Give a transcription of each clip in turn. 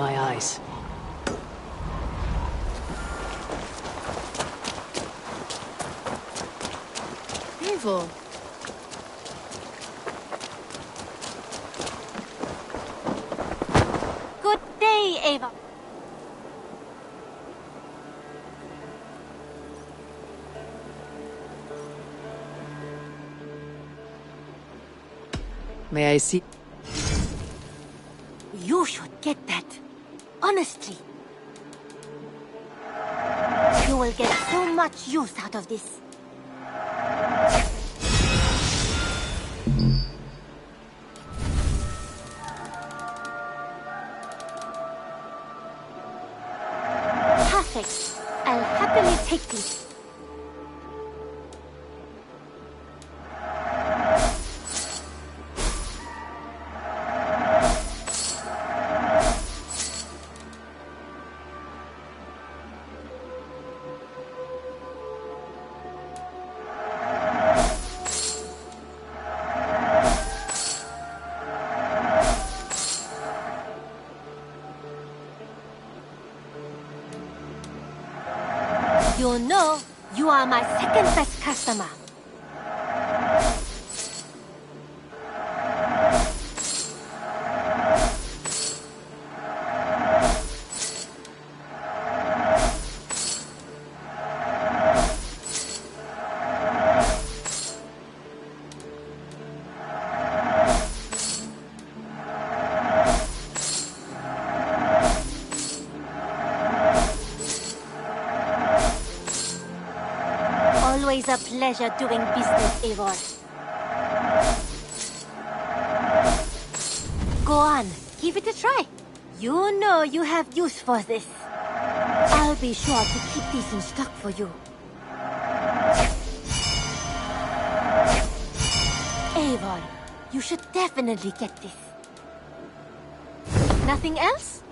my eyes. Eivor. Good day, Eivor. May I see? You should get that. Honestly. You will get so much use out of this. Perfect. I'll happily take this. You know, you are my second best customer. Always a pleasure doing business, Eivor. Go on, give it a try. You know you have use for this. I'll be sure to keep this in stock for you. Eivor, you should definitely get this. Nothing else?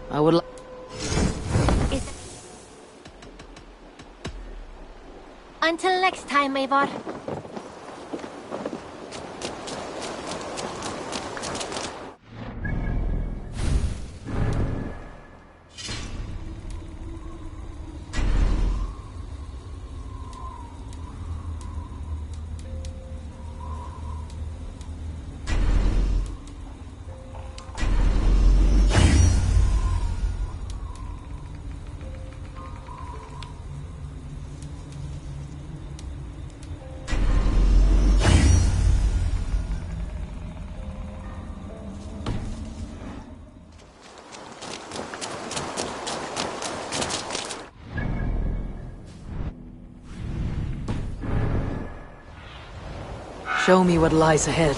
I would like... Until next time, Eivor. Show me what lies ahead.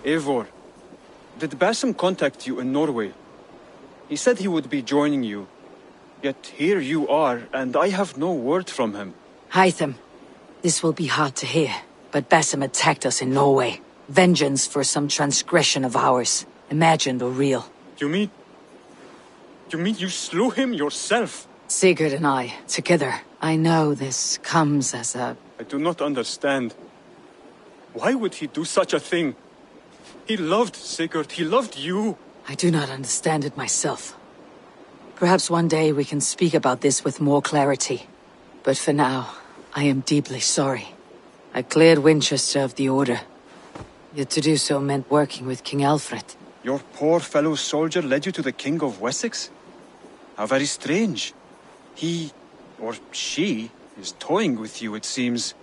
Eivor, did Basim contact you in Norway? He said he would be joining you. Yet here you are, and I have no word from him. Hytham, this will be hard to hear, but Basim attacked us in Norway. Vengeance for some transgression of ours, imagined or real. You mean you slew him yourself? Sigurd and I, together. I know this comes as a... I do not understand. Why would he do such a thing? He loved Sigurd, he loved you. I do not understand it myself. Perhaps one day we can speak about this with more clarity. But for now, I am deeply sorry. I cleared Winchester of the Order. Yet to do so meant working with King Alfred. Your poor fellow soldier led you to the King of Wessex? How very strange. He, or she, is toying with you, it seems.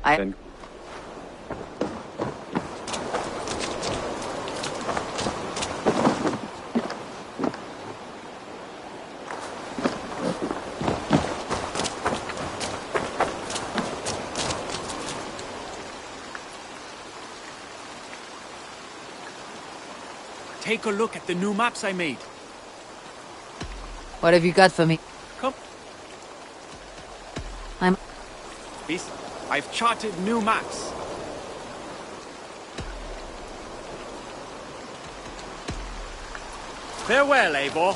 Then take a look at the new maps I made. What have you got for me? Come. I'm... Please, I've charted new maps. Farewell, Eivor.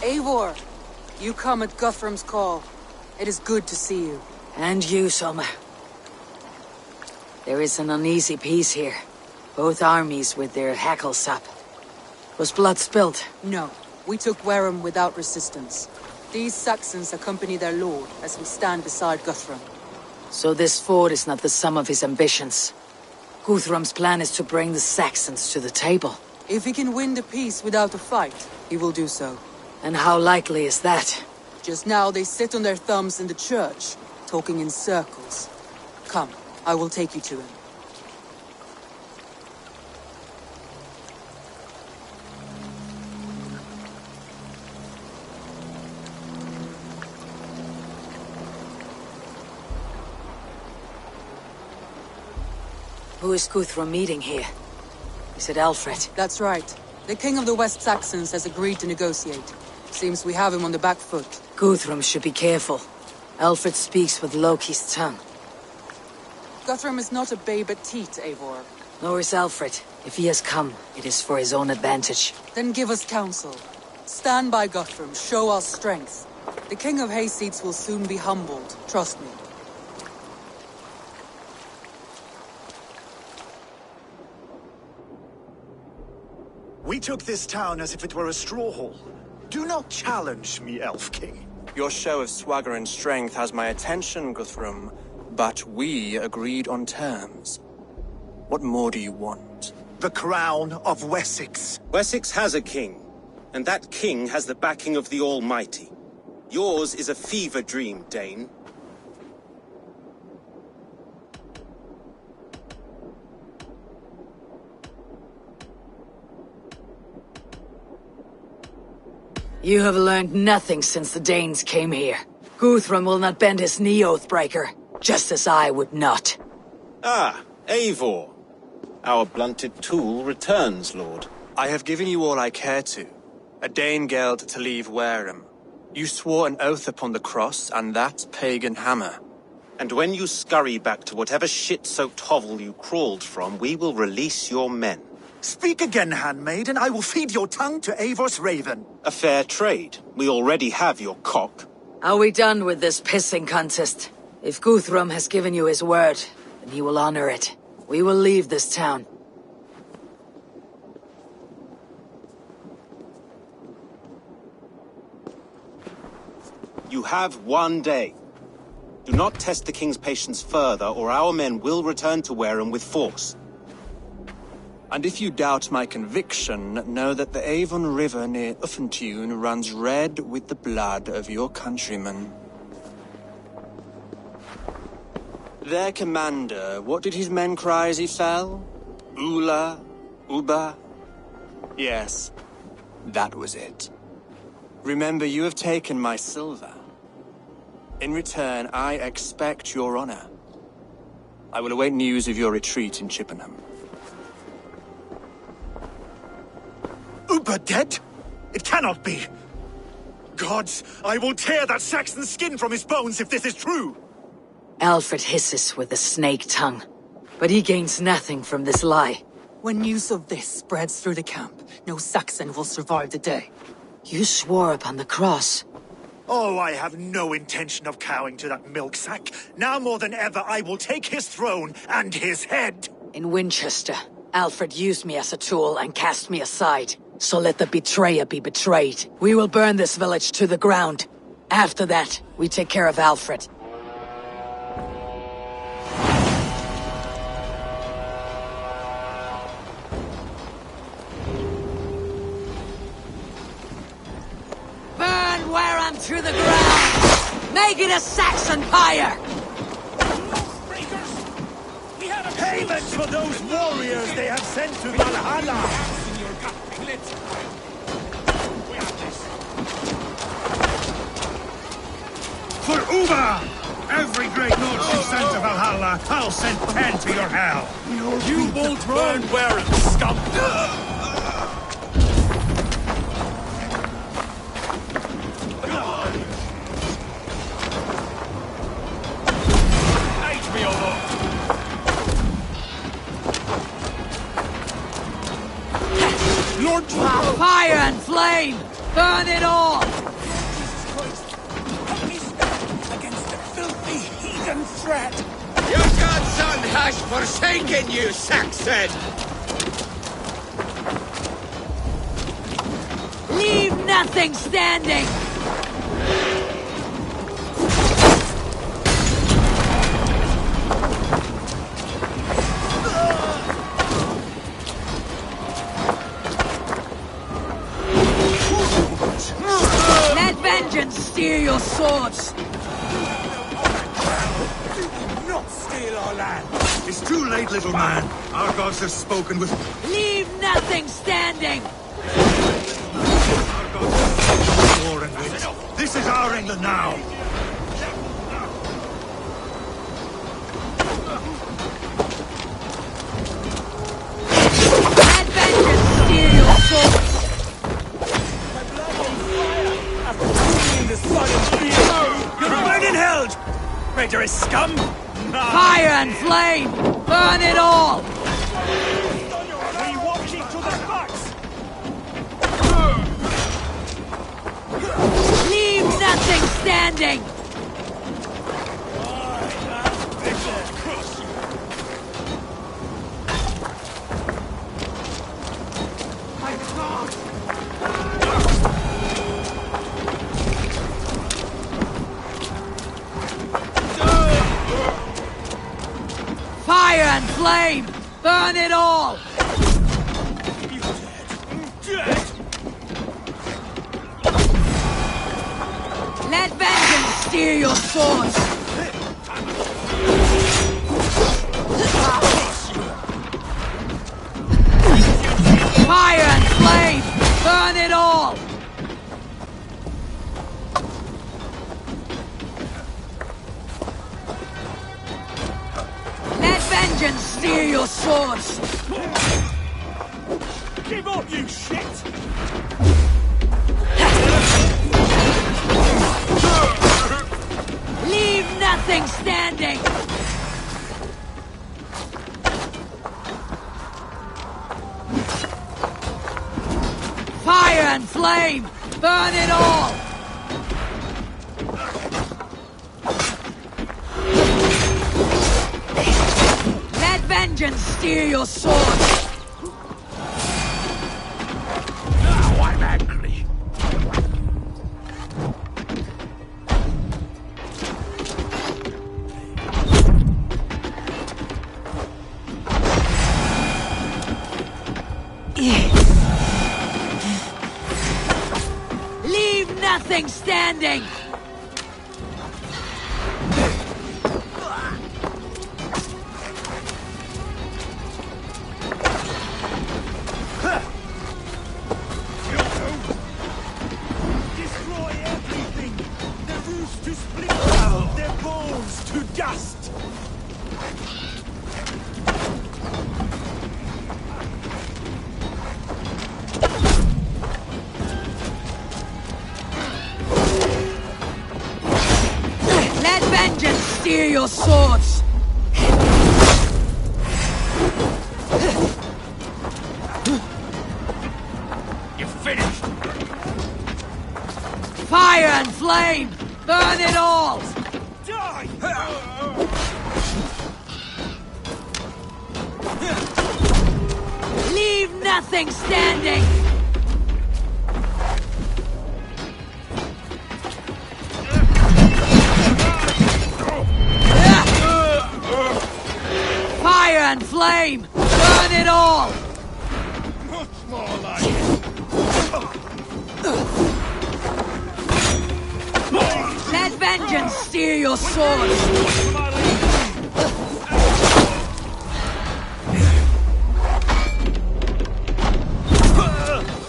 Eivor, you come at Guthrum's call. It is good to see you. And you, Soma. There is an uneasy peace here. Both armies with their hackles up. Was blood spilled? No, we took Wareham without resistance. These Saxons accompany their lord as we stand beside Guthrum. So this fort is not the sum of his ambitions. Guthrum's plan is to bring the Saxons to the table. If he can win the peace without a fight, he will do so. And how likely is that? Just now they sit on their thumbs in the church, talking in circles. Come, I will take you to him. Who is Guthrum meeting here? Is it Alfred? That's right. The king of the West Saxons has agreed to negotiate. Seems we have him on the back foot. Guthrum should be careful. Alfred speaks with Loki's tongue. Guthrum is not a babe at teat, Eivor. Nor is Alfred. If he has come, it is for his own advantage. Then give us counsel. Stand by Guthrum, show our strength. The king of Hayseeds will soon be humbled, trust me. We took this town as if it were a straw hall. Do not challenge me, Elf King. Your show of swagger and strength has my attention, Guthrum, but we agreed on terms. What more do you want? The crown of Wessex. Wessex has a king, and that king has the backing of the Almighty. Yours is a fever dream, Dane. You have learned nothing since the Danes came here. Guthrum will not bend his knee, Oathbreaker, just as I would not. Ah, Eivor. Our blunted tool returns, Lord. I have given you all I care to. A Danegeld to leave Wareham. You swore an oath upon the cross, and that pagan hammer. And when you scurry back to whatever shit-soaked hovel you crawled from, we will release your men. Speak again, handmaid, and I will feed your tongue to Eivor's raven. A fair trade. We already have your cock. Are we done with this pissing contest? If Guthrum has given you his word, then he will honor it. We will leave this town. You have 1 day. Do not test the king's patience further, or our men will return to Wareham with force. And if you doubt my conviction, know that the Avon River near Uffentune runs red with the blood of your countrymen. Their commander, what did his men cry as he fell? Ula? Uba? Yes, that was it. Remember, you have taken my silver. In return, I expect your honor. I will await news of your retreat in Chippenham. Uber dead? It cannot be! Gods, I will tear that Saxon's skin from his bones if this is true! Alfred hisses with a snake tongue, but he gains nothing from this lie. When news of this spreads through the camp, no Saxon will survive the day. You swore upon the cross. Oh, I have no intention of cowing to that milk sack. Now more than ever, I will take his throne and his head! In Winchester, Alfred used me as a tool and cast me aside. So let the betrayer be betrayed. We will burn this village to the ground. After that, we take care of Alfred. Burn Wareham to the ground! Make it a Saxon pyre! Payment for those warriors they have sent to Valhalla! For Uber! Every great Norse who sent to Valhalla, I'll send 10 to your hell! You won't burn Wareham, scum! Age me over! Lord Fire and flame! Burn it all! threat! Your godson has forsaken you, Saxon! Leave nothing standing! Let vengeance steer your swords! Our land. It's too late, little man. Our gods have spoken with... Leave nothing standing! Our gods have spoken with war and wit. This is our England now. Let vengeance steer your swords! You're burning held! Traitorous scum! Fire and flame! Burn it all! We walk into the box! Leave nothing standing! Fire and flame! Burn it all! Let vengeance steer your swords! Fire and flame! Burn it all! Let vengeance steer your swords! Give up, you shit! Leave nothing standing! Fire and flame! Burn it all! Let vengeance steer your swords! Now I'm angry. Leave nothing standing! dust! Let vengeance steer your swords! You're finished! Fire and flame! Burn it all! Die! Leave nothing standing! Fire and flame! Burn it all! Much more like it! Let vengeance steer your swords!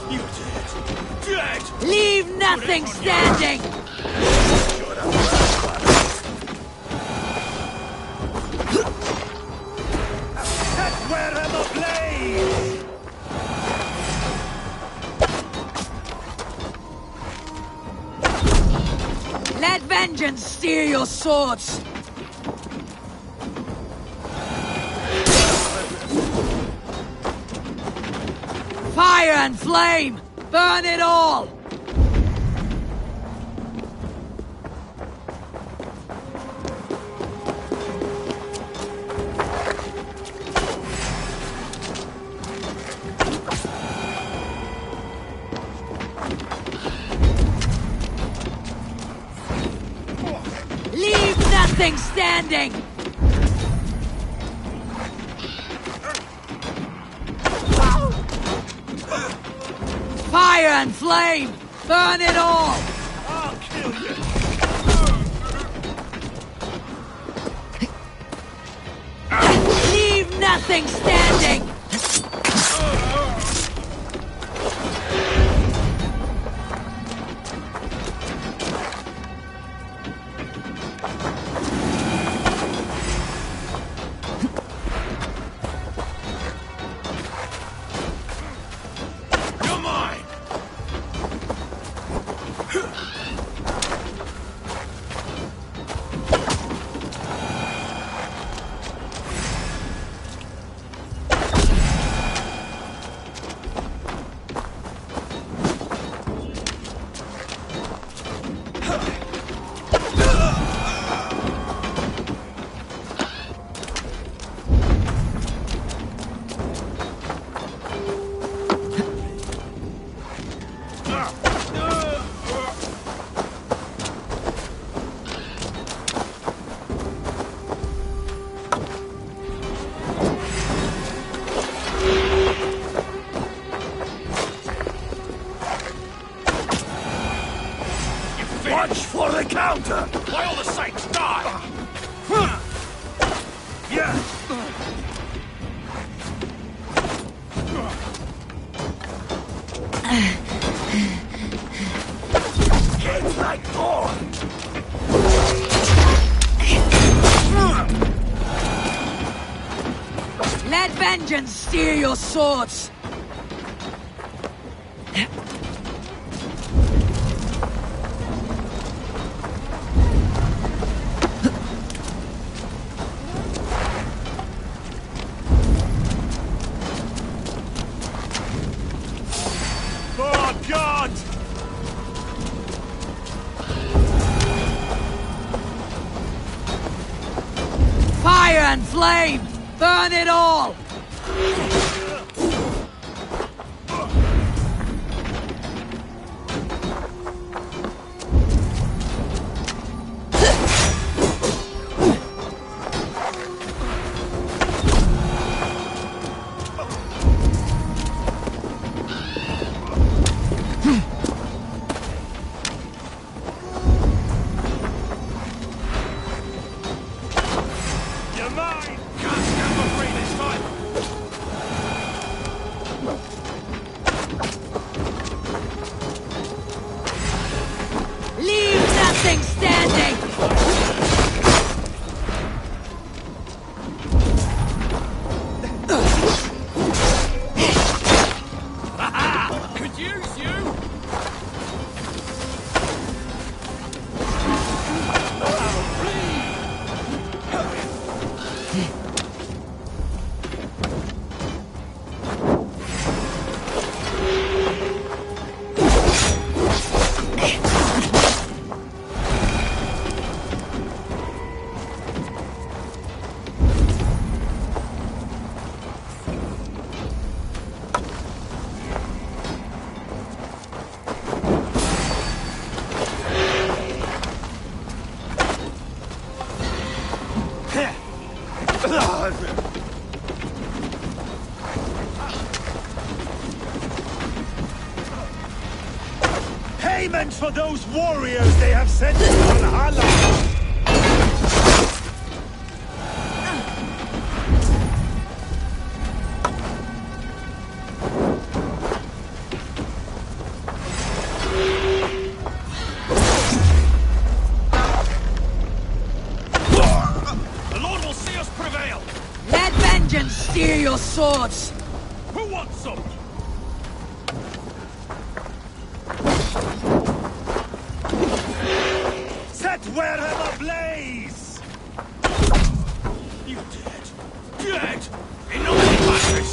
You dead! Dead! Leave nothing standing! Where are the blades? Let vengeance steer your swords! Fire and flame! Burn it all! Leave nothing standing! Fire and flame! Burn it all! I'll kill you! Leave nothing standing! You're mine! Watch for the counter! By all the saints, die! Yeah! Get like thorn! Let vengeance steer your swords! Oh, God! Fire and flame! Burn it all! You're mine! Can't stand for free this time! Payment for those warriors they have sent to Valhalla! Steer your swords! Who wants some? Set Warhammer ablaze! You dead? Dead! Enough madness!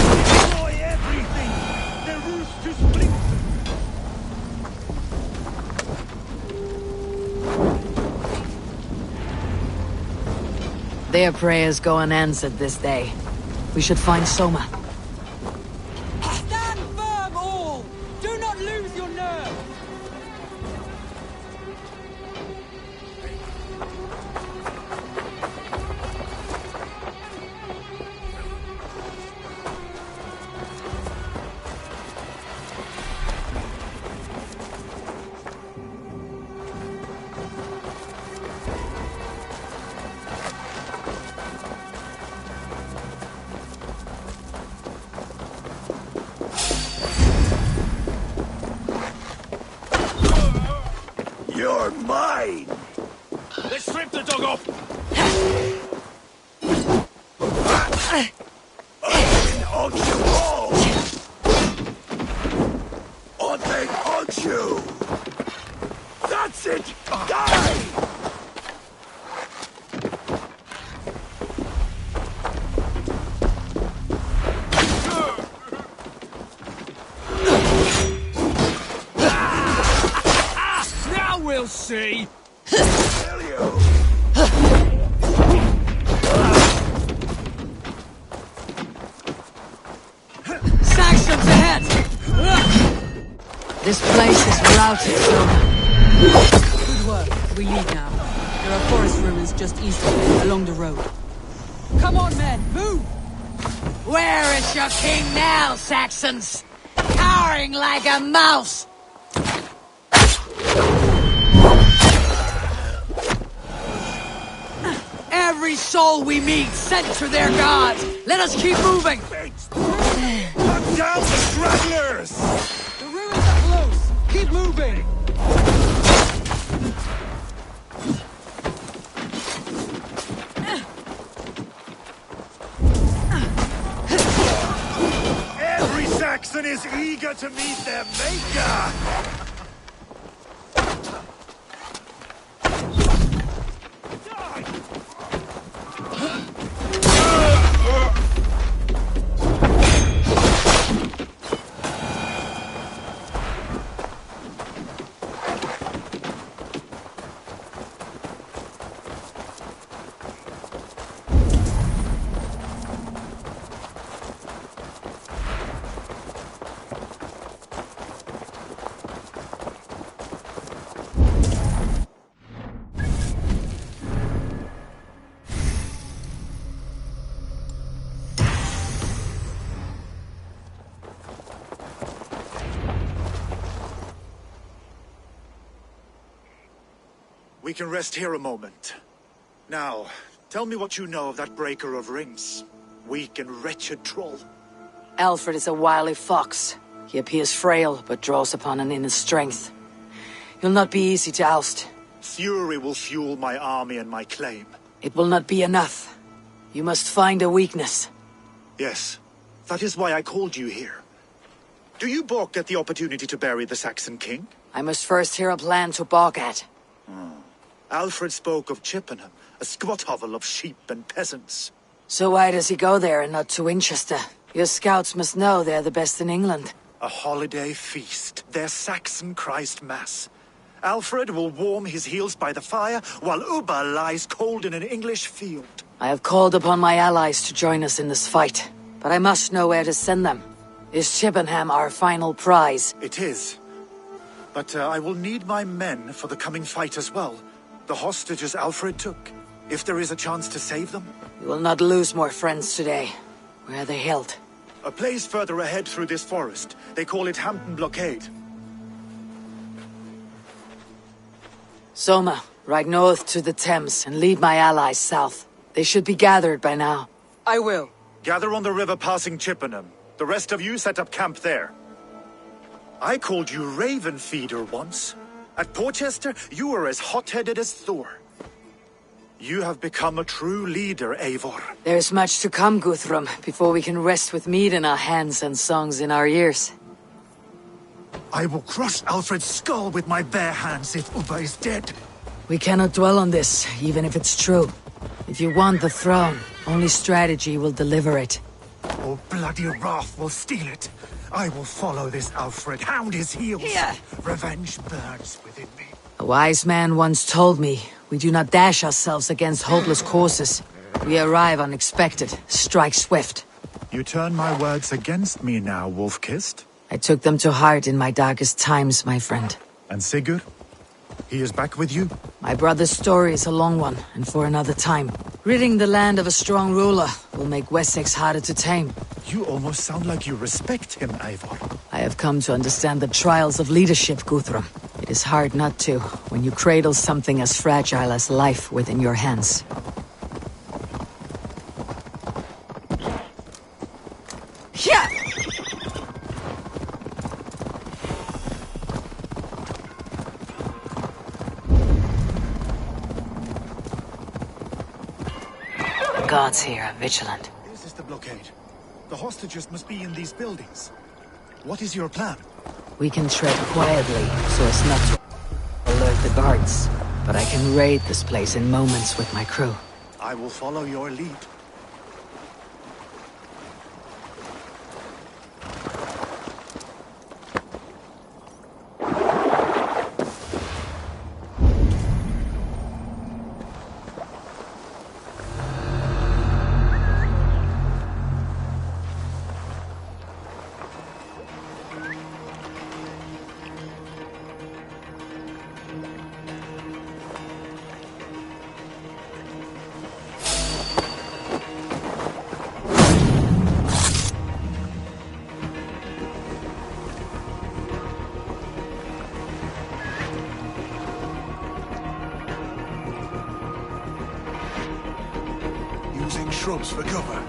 Destroy everything! The roost to split! Their prayers go unanswered this day. We should find Soma. Stand firm, all! Do not lose your nerve! You're mine! Let's strip the dog off! On you all! On they haunt you! That's it! Die! Now we'll see! Kill you! Saxons ahead! This place is routed, Soma. Good work. We leave now. There are forest ruins just east of it, along the road. Come on, men! Move! Where is your king now, Saxons? Cowering like a mouse! Every soul we meet sent to their gods! Let us keep moving! Cut down the stragglers! The ruins are close! Keep moving! Every Saxon is eager to meet their maker! We can rest here a moment. Now, tell me what you know of that breaker of rings. Weak and wretched troll. Alfred is a wily fox. He appears frail, but draws upon an inner strength. He'll not be easy to oust. Fury will fuel my army and my claim. It will not be enough. You must find a weakness. Yes, that is why I called you here. Do you balk at the opportunity to bury the Saxon king? I must first hear a plan to balk at. Alfred spoke of Chippenham, a squat hovel of sheep and peasants. So why does he go there and not to Winchester? Your scouts must know they're the best in England. A holiday feast, their Saxon Christ Mass. Alfred will warm his heels by the fire, while Ubba lies cold in an English field. I have called upon my allies to join us in this fight, but I must know where to send them. Is Chippenham our final prize? It is. But I will need my men for the coming fight as well. The hostages Alfred took. If there is a chance to save them? We will not lose more friends today. Where are they held? A place further ahead through this forest. They call it Hampton Blockade. Soma, ride north to the Thames and lead my allies south. They should be gathered by now. I will. Gather on the river passing Chippenham. The rest of you set up camp there. I called you Raven Feeder once. At Porchester, you were as hot-headed as Thor. You have become a true leader, Eivor. There is much to come, Guthrum, before we can rest with meat in our hands and songs in our ears. I will crush Alfred's skull with my bare hands if Ubba is dead. We cannot dwell on this, even if it's true. If you want the throne, only strategy will deliver it. Oh, bloody wrath will steal it. I will follow this Alfred, hound his heels. Here. Revenge burns within me. A wise man once told me, we do not dash ourselves against hopeless courses. We arrive unexpected, strike swift. You turn my words against me now, Wolf-Kissed? I took them to heart in my darkest times, my friend. And Sigurd? He is back with you? My brother's story is a long one, and for another time. Ridding the land of a strong ruler will make Wessex harder to tame. You almost sound like you respect him, Eivor. I have come to understand the trials of leadership, Guthrum. It is hard not to, when you cradle something as fragile as life within your hands. Yeah! The gods here are vigilant. This is the blockade. The hostages must be in these buildings. What is your plan? We can tread quietly, so as not to alert the guards. But I can raid this place in moments with my crew. I will follow your lead. Using shrubs for cover.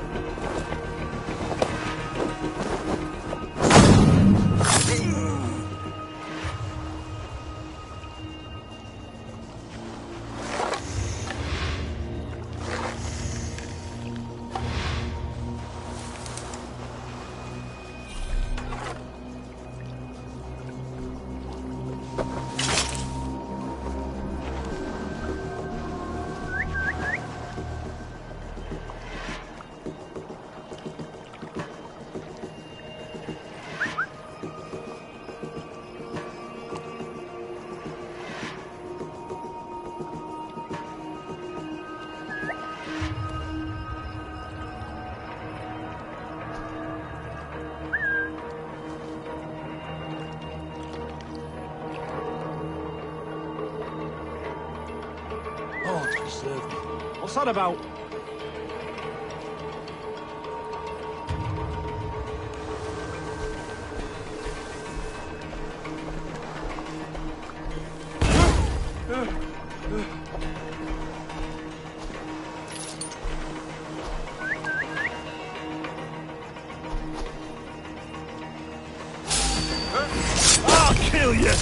What's that about? I'll kill you!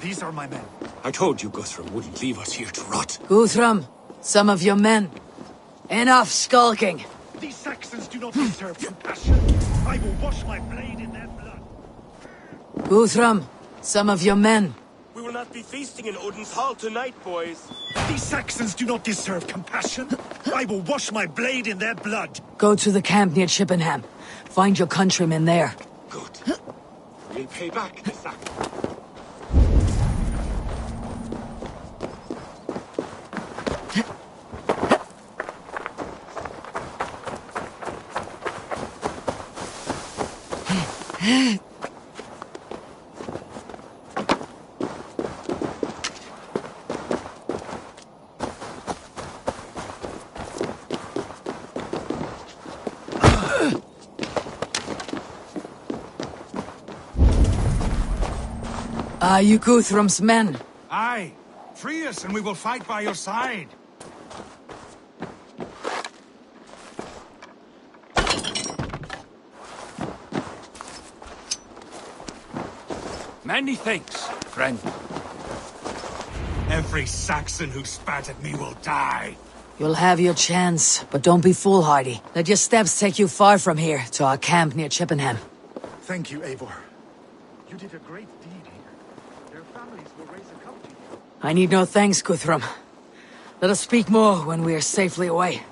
These are my men. I told you Guthrum wouldn't leave us here to rot. Guthrum, some of your men. Enough skulking. These Saxons do not deserve compassion. I will wash my blade in their blood. Guthrum, some of your men. We will not be feasting in Odin's hall tonight, boys. These Saxons do not deserve compassion. I will wash my blade in their blood. Go to the camp near Chippenham. Find your countrymen there. Good. We'll pay back the sack. Are you Guthrum's men? Aye. Free us and we will fight by your side. Many thanks, friend. Every Saxon who spat at me will die. You'll have your chance, but don't be foolhardy. Let your steps take you far from here, to our camp near Chippenham. Thank you, Eivor. You did a great deed here. Their families will raise a cup to you. I need no thanks, Guthrum. Let us speak more when we are safely away.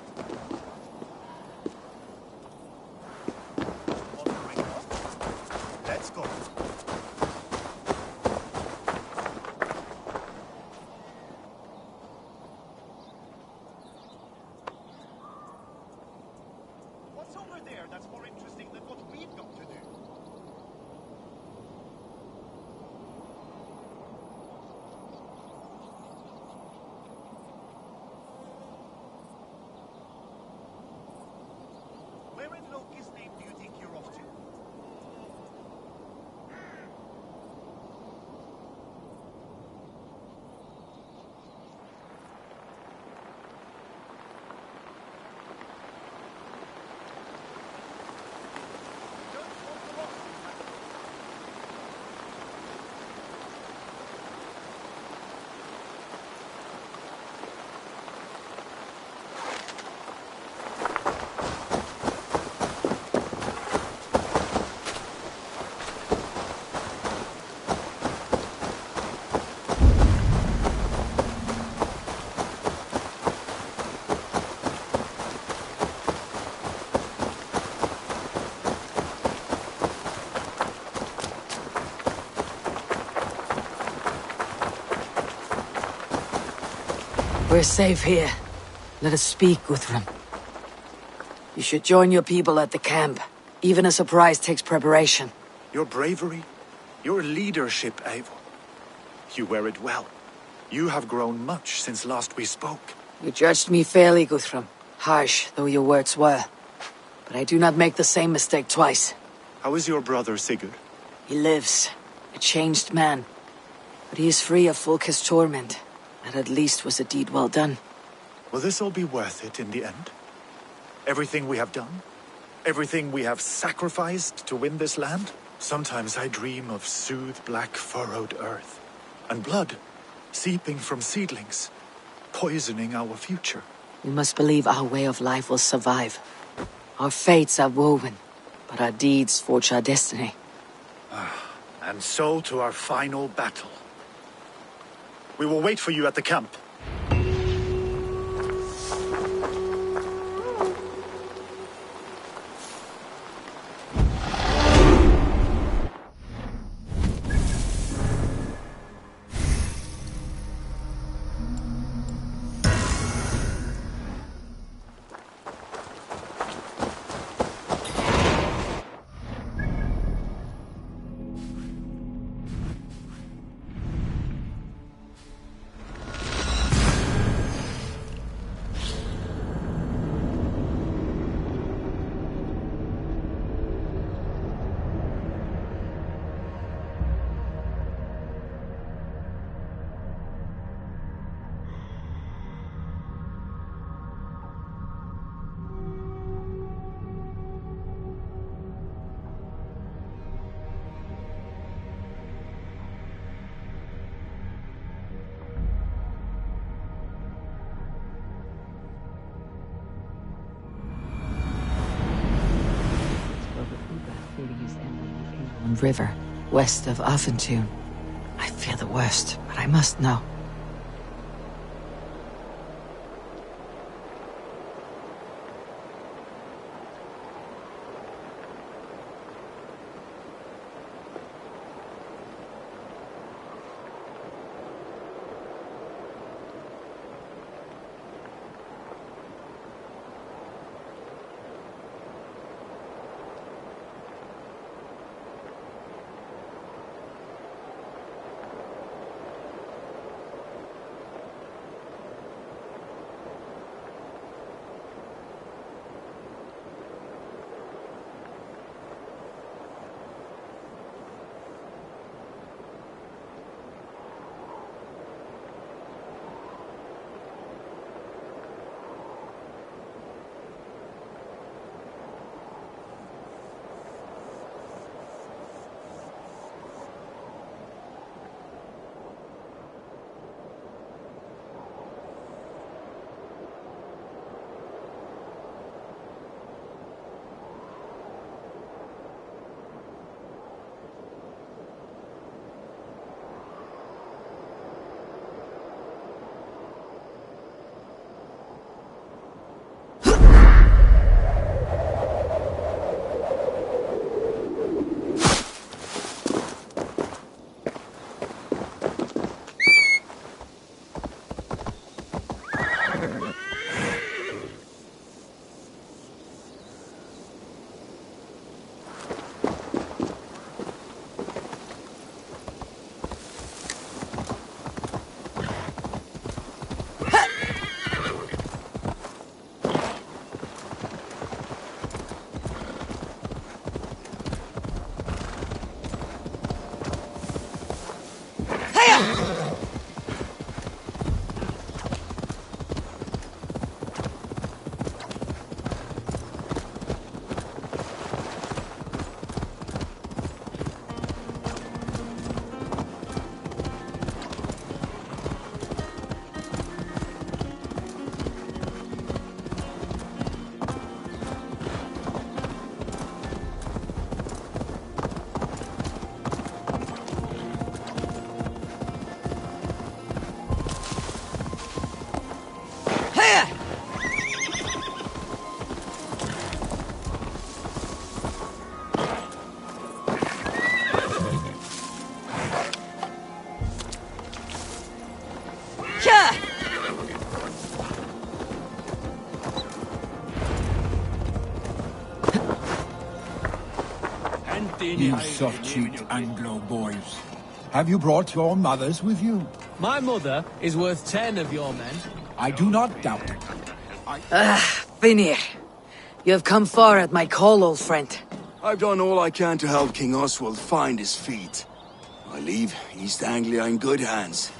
Let's go. What's over there that's more interesting than what we've got to do? Where in Loki's name do you think you're off to? We're safe here. Let us speak, Guthrum. You should join your people at the camp. Even a surprise takes preparation. Your bravery, your leadership, Eivor. You wear it well. You have grown much since last we spoke. You judged me fairly, Guthrum. Harsh though your words were. But I do not make the same mistake twice. How is your brother, Sigurd? He lives, a changed man. But he is free of Fulke's torment. That at least was a deed well done. Will this all be worth it in the end? Everything we have done? Everything we have sacrificed to win this land? Sometimes I dream of soothed black furrowed earth. And blood seeping from seedlings, poisoning our future. We must believe our way of life will survive. Our fates are woven, but our deeds forge our destiny. And so to our final battle. We will wait for you at the camp. River. west of Affentune. I fear the worst, but I must know. You soft-cheeked Anglo boys. Have you brought your mothers with you? My mother is worth 10 of your men. I do not doubt it. Finir. You have come far at my call, old friend. I've done all I can to help King Oswald find his feet. I leave East Anglia in good hands.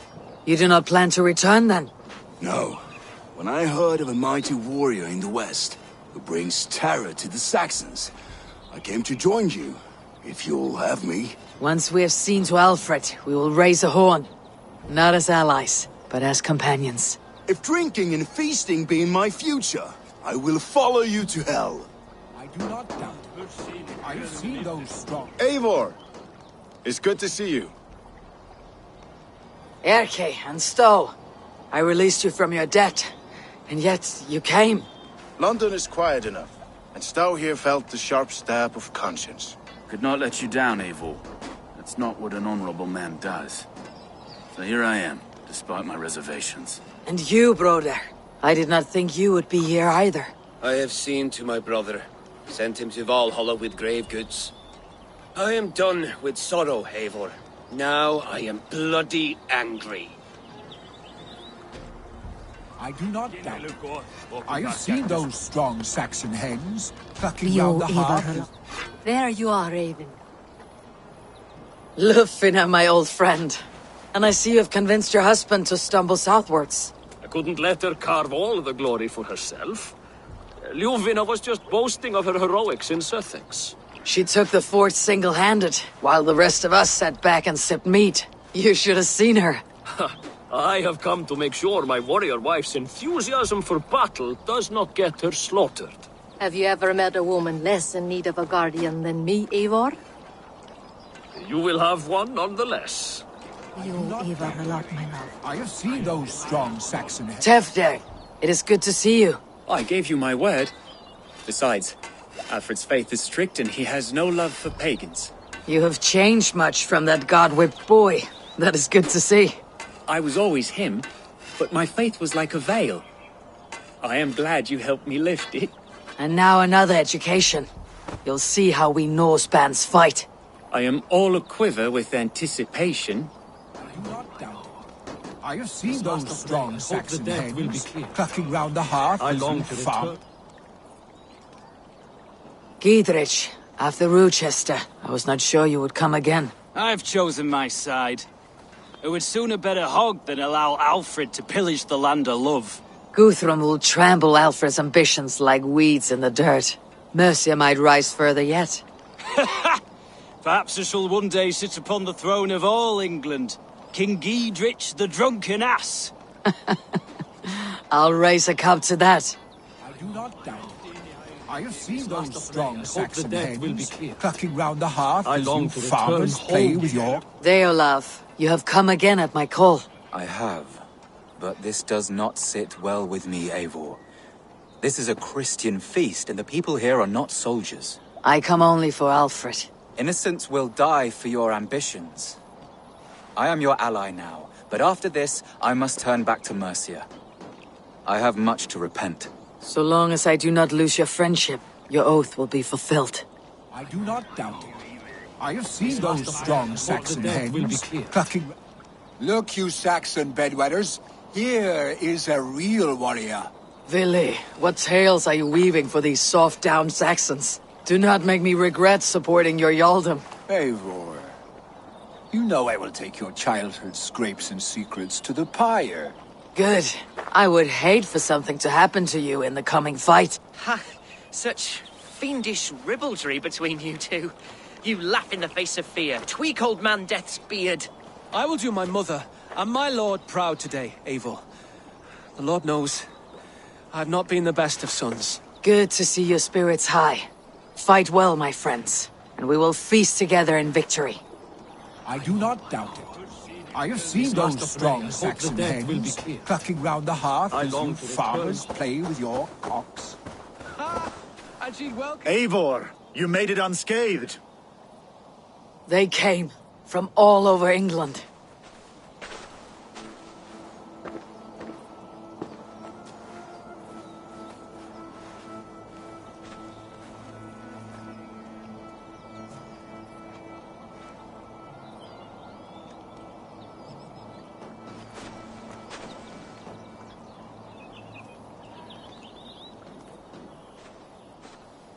You do not plan to return, then? No. When I heard of a mighty warrior in the west, who brings terror to the Saxons, I came to join you, if you'll have me. Once we have seen to Alfred, we will raise a horn. Not as allies, but as companions. If drinking and feasting be in my future, I will follow you to hell. I do not doubt it. I've seen those strong... Eivor! It's good to see you. Erke and Stowe. I released you from your debt, and yet you came. London is quiet enough, and Stowe here felt the sharp stab of conscience. Could not let you down, Eivor. That's not what an honorable man does. So here I am, despite my reservations. And you, brother. I did not think you would be here either. I have seen to my brother, sent him to Valhalla with grave goods. I am done with sorrow, Eivor. Now I am bloody angry. I do not doubt it. I've seen those strong Saxon hens clucking round the hearth. There you are, Raven. Lufina, my old friend. And I see you have convinced your husband to stumble southwards. I couldn't let her carve all the glory for herself. Ljuvina was just boasting of her heroics in Sussex. She took the fort single-handed, while the rest of us sat back and sipped meat. You should have seen her. I have come to make sure my warrior wife's enthusiasm for battle does not get her slaughtered. Have you ever met a woman less in need of a guardian than me, Eivor? You will have one nonetheless. You Ivar a lot, my love. I have seen those strong Saxon heads. Tefder, it is good to see you. I gave you my word. Besides, Alfred's faith is strict and he has no love for pagans. You have changed much from that god-whipped boy. That is good to see. I was always him, but my faith was like a veil. I am glad you helped me lift it. And now another education. You'll see how we Norse bands fight. I am all aquiver with anticipation. I have seen those strong Saxon heads clucking round the hearth. I long to farm. Giedrich, after Rochester, I was not sure you would come again. I've chosen my side. It would sooner bet a hog than allow Alfred to pillage the land of love. Guthrum will trample Alfred's ambitions like weeds in the dirt. Mercia might rise further yet. Perhaps I shall one day sit upon the throne of all England. King Giedrich the drunken ass. I'll raise a cup to that. I do not doubt it. I have seen those strong Saxon heads clucking round the hearth as you farmers play with your... Deolaf, you have come again at my call. I have, but this does not sit well with me, Eivor. This is a Christian feast, and the people here are not soldiers. I come only for Alfred. Innocents will die for your ambitions. I am your ally now, but after this, I must turn back to Mercia. I have much to repent. So long as I do not lose your friendship, your oath will be fulfilled. I do not doubt it. I have seen those strong Saxon heads clucking... Look, you Saxon bedwetters. Here is a real warrior. Vili, what tales are you weaving for these soft-down Saxons? Do not make me regret supporting your Yaldum. Eivor, you know I will take your childhood scrapes and secrets to the pyre. Good. I would hate for something to happen to you in the coming fight. Ha! Such fiendish ribaldry between you two. You laugh in the face of fear. Tweak old man Death's beard. I will do my mother and my lord proud today, Eivor. The Lord knows, I have not been the best of sons. Good to see your spirits high. Fight well, my friends, and we will feast together in victory. I do not doubt it. I have seen those strong Saxon heads clucking round the hearth as you farmers play with your cocks. Eivor, you made it unscathed. They came from all over England.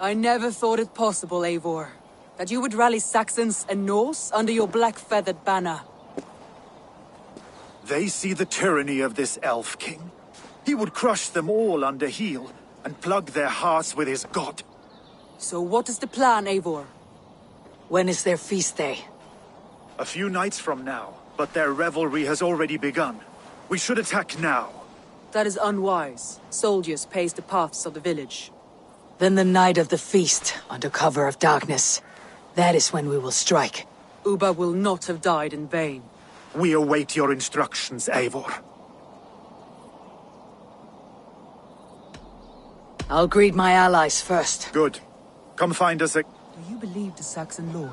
I never thought it possible, Eivor, that you would rally Saxons and Norse under your black-feathered banner. They see the tyranny of this elf king. He would crush them all under heel and plug their hearts with his god. So what is the plan, Eivor? When is their feast day? A few nights from now, but their revelry has already begun. We should attack now. That is unwise. Soldiers pace the paths of the village. Then the night of the feast, under cover of darkness. That is when we will strike. Ubba will not have died in vain. We await your instructions, Eivor. I'll greet my allies first. Good. Come find us a... Do you believe the Saxon lord?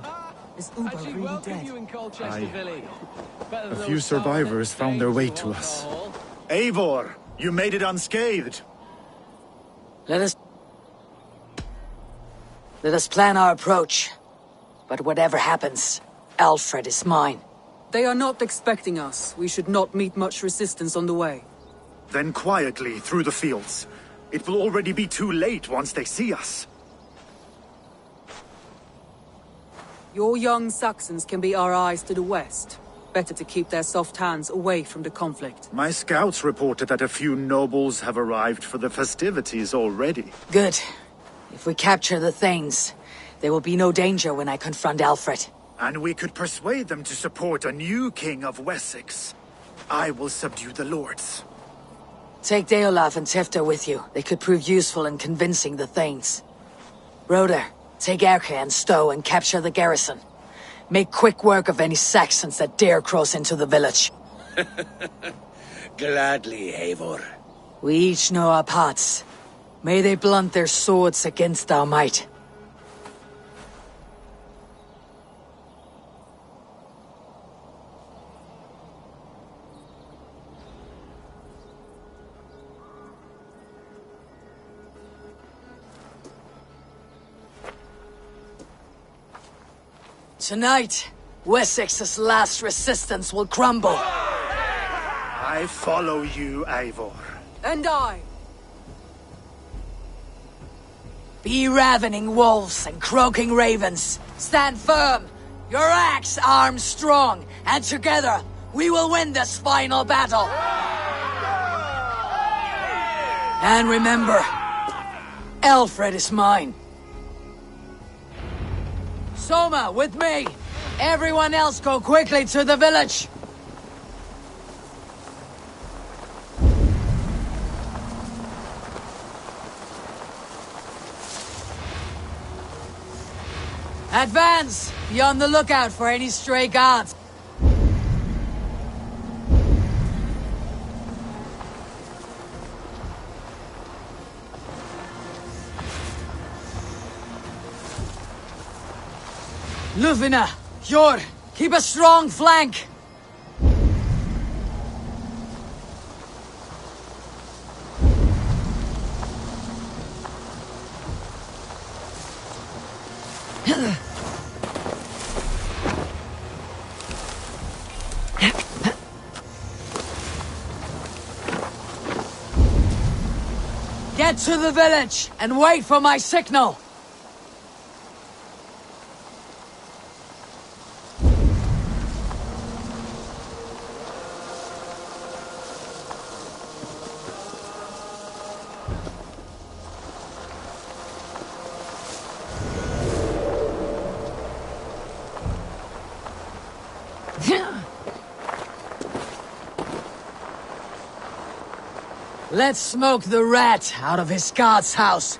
Is Ubba really dead? A few survivors found their way to us. Eivor, you made it unscathed. Let us plan our approach. But whatever happens, Alfred is mine. They are not expecting us. We should not meet much resistance on the way. Then quietly through the fields. It will already be too late once they see us. Your young Saxons can be our eyes to the west. Better to keep their soft hands away from the conflict. My scouts reported that a few nobles have arrived for the festivities already. Good. If we capture the Thanes, there will be no danger when I confront Alfred. And we could persuade them to support a new king of Wessex. I will subdue the lords. Take Deolaf and Tefta with you. They could prove useful in convincing the Thanes. Roder, take Erke and Stowe and capture the garrison. Make quick work of any Saxons that dare cross into the village. Gladly, Eivor. We each know our parts. May they blunt their swords against our might. Tonight, Wessex's last resistance will crumble. I follow you, Eivor. And I. Be ravening wolves and croaking ravens. Stand firm. Your axe armed strong, and together we will win this final battle. And remember, Alfred is mine. Soma, with me! Everyone else go quickly to the village! Advance! Be on the lookout for any stray guards. Lufina, Yor, keep a strong flank! Get to the village and wait for my signal! Let's smoke the rat out of his guard's house.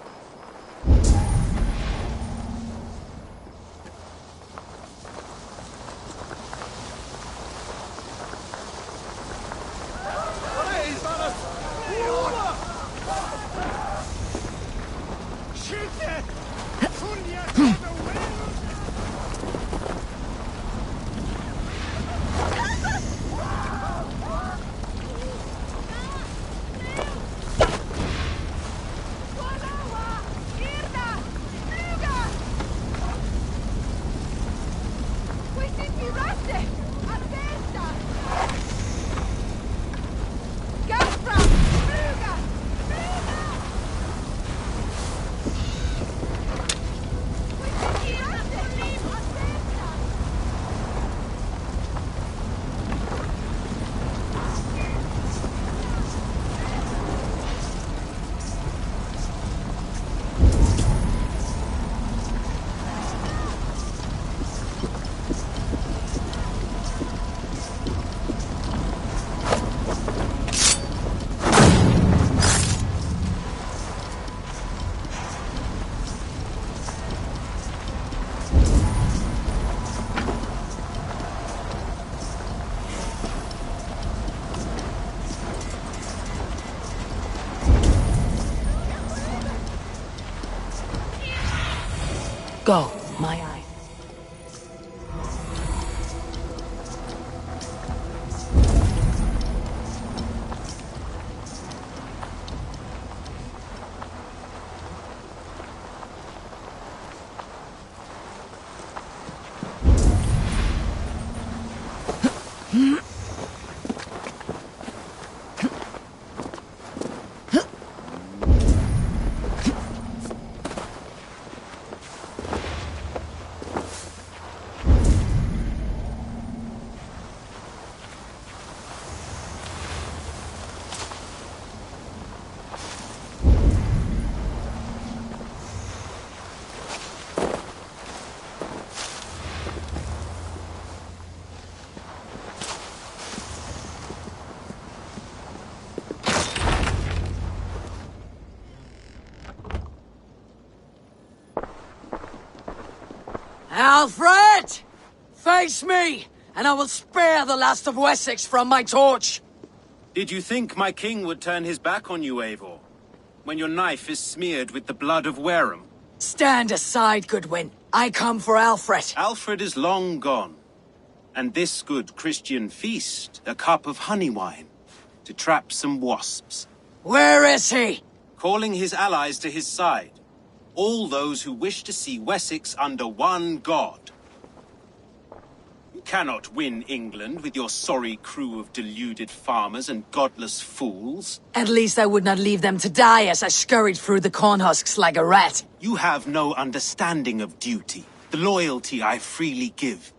Go, my eye. Alfred! Face me, and I will spare the last of Wessex from my torch! Did you think my king would turn his back on you, Eivor? When your knife is smeared with the blood of Wareham? Stand aside, Goodwin. I come for Alfred. Alfred is long gone. And this good Christian feast, a cup of honey wine, to trap some wasps. Where is he? Calling his allies to his side. All those who wish to see Wessex under one god. You cannot win England with your sorry crew of deluded farmers and godless fools. At least I would not leave them to die as I scurried through the corn husks like a rat. You have no understanding of duty, the loyalty I freely give.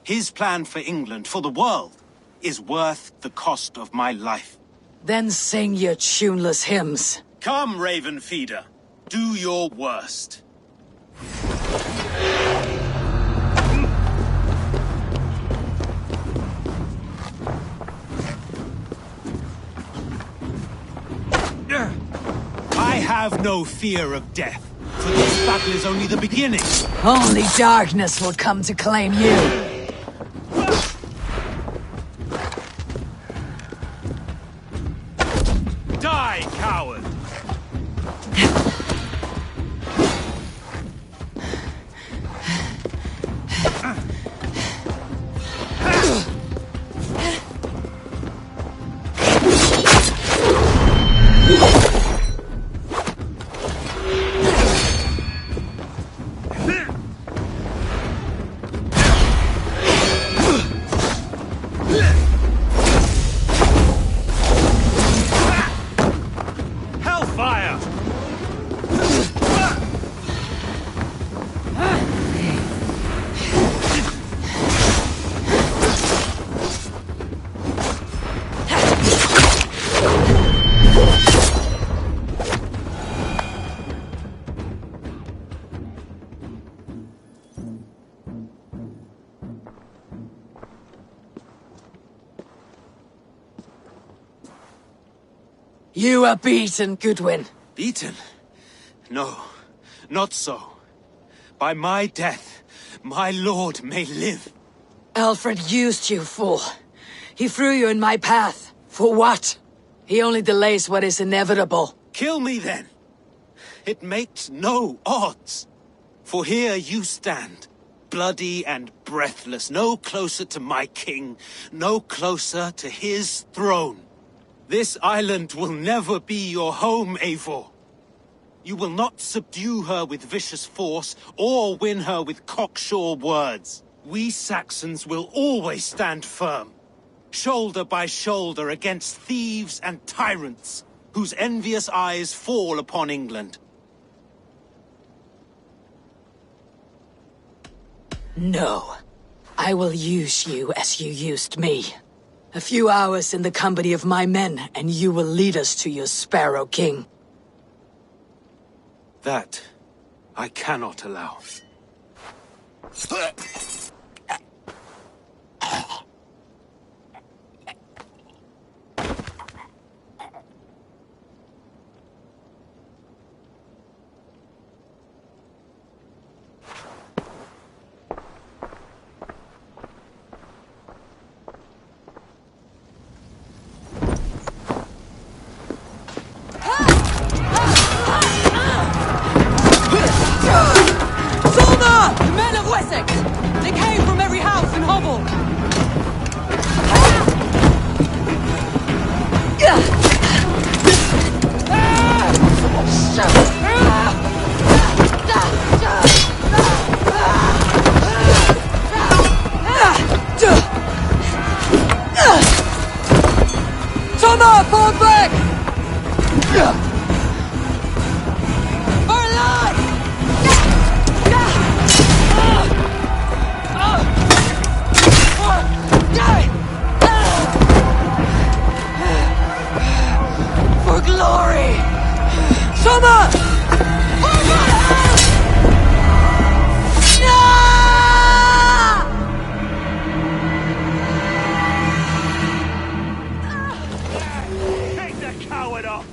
His plan for England, for the world, is worth the cost of my life. Then sing your tuneless hymns. Come, Raven Feeder. Do your worst. I have no fear of death, for this battle is only the beginning. Only darkness will come to claim you. Die, coward! You are beaten, Goodwin. Beaten? No, not so. By my death, my lord may live. Alfred used you, fool. He threw you in my path. For what? He only delays what is inevitable. Kill me then. It makes no odds. For here you stand, bloody and breathless, no closer to my king, no closer to his throne. This island will never be your home, Eivor. You will not subdue her with vicious force, or win her with cocksure words. We Saxons will always stand firm, shoulder by shoulder against thieves and tyrants, whose envious eyes fall upon England. No. I will use you as you used me. A few hours in the company of my men, and you will lead us to your Sparrow King. That I cannot allow. They came from every house and hovel! Toma, fall back! Glory! Summer! Take the coward off!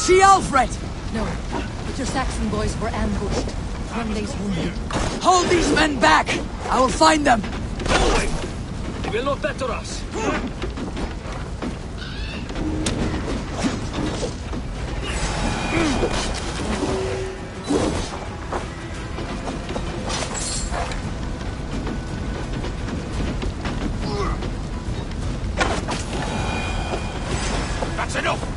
see Alfred? No, but your Saxon boys were ambushed. Grundy's wounded. Hold these men back! I will find them! They will not better us. That's enough!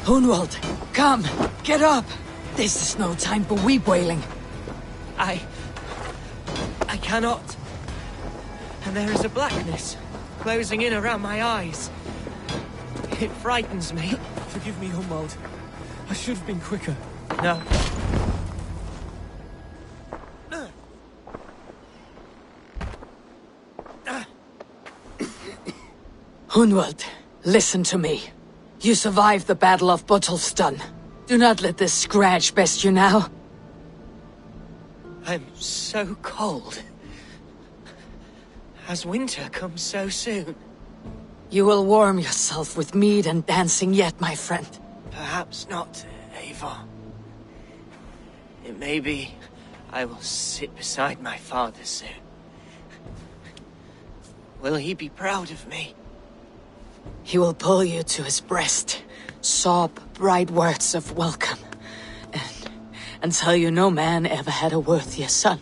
Hunwald, come! Get up! This is no time for weep wailing. I cannot. And there is a blackness closing in around my eyes. It frightens me. Forgive me, Hunwald. I should have been quicker. No. Hunwald, listen to me. You survived the Battle of Botolfston. Do not let this scratch best you now. I'm so cold. Has winter come so soon? You will warm yourself with mead and dancing yet, my friend. Perhaps not, Eivor. It may be I will sit beside my father soon. Will he be proud of me? He will pull you to his breast, sob bright words of welcome, and tell you no man ever had a worthier son.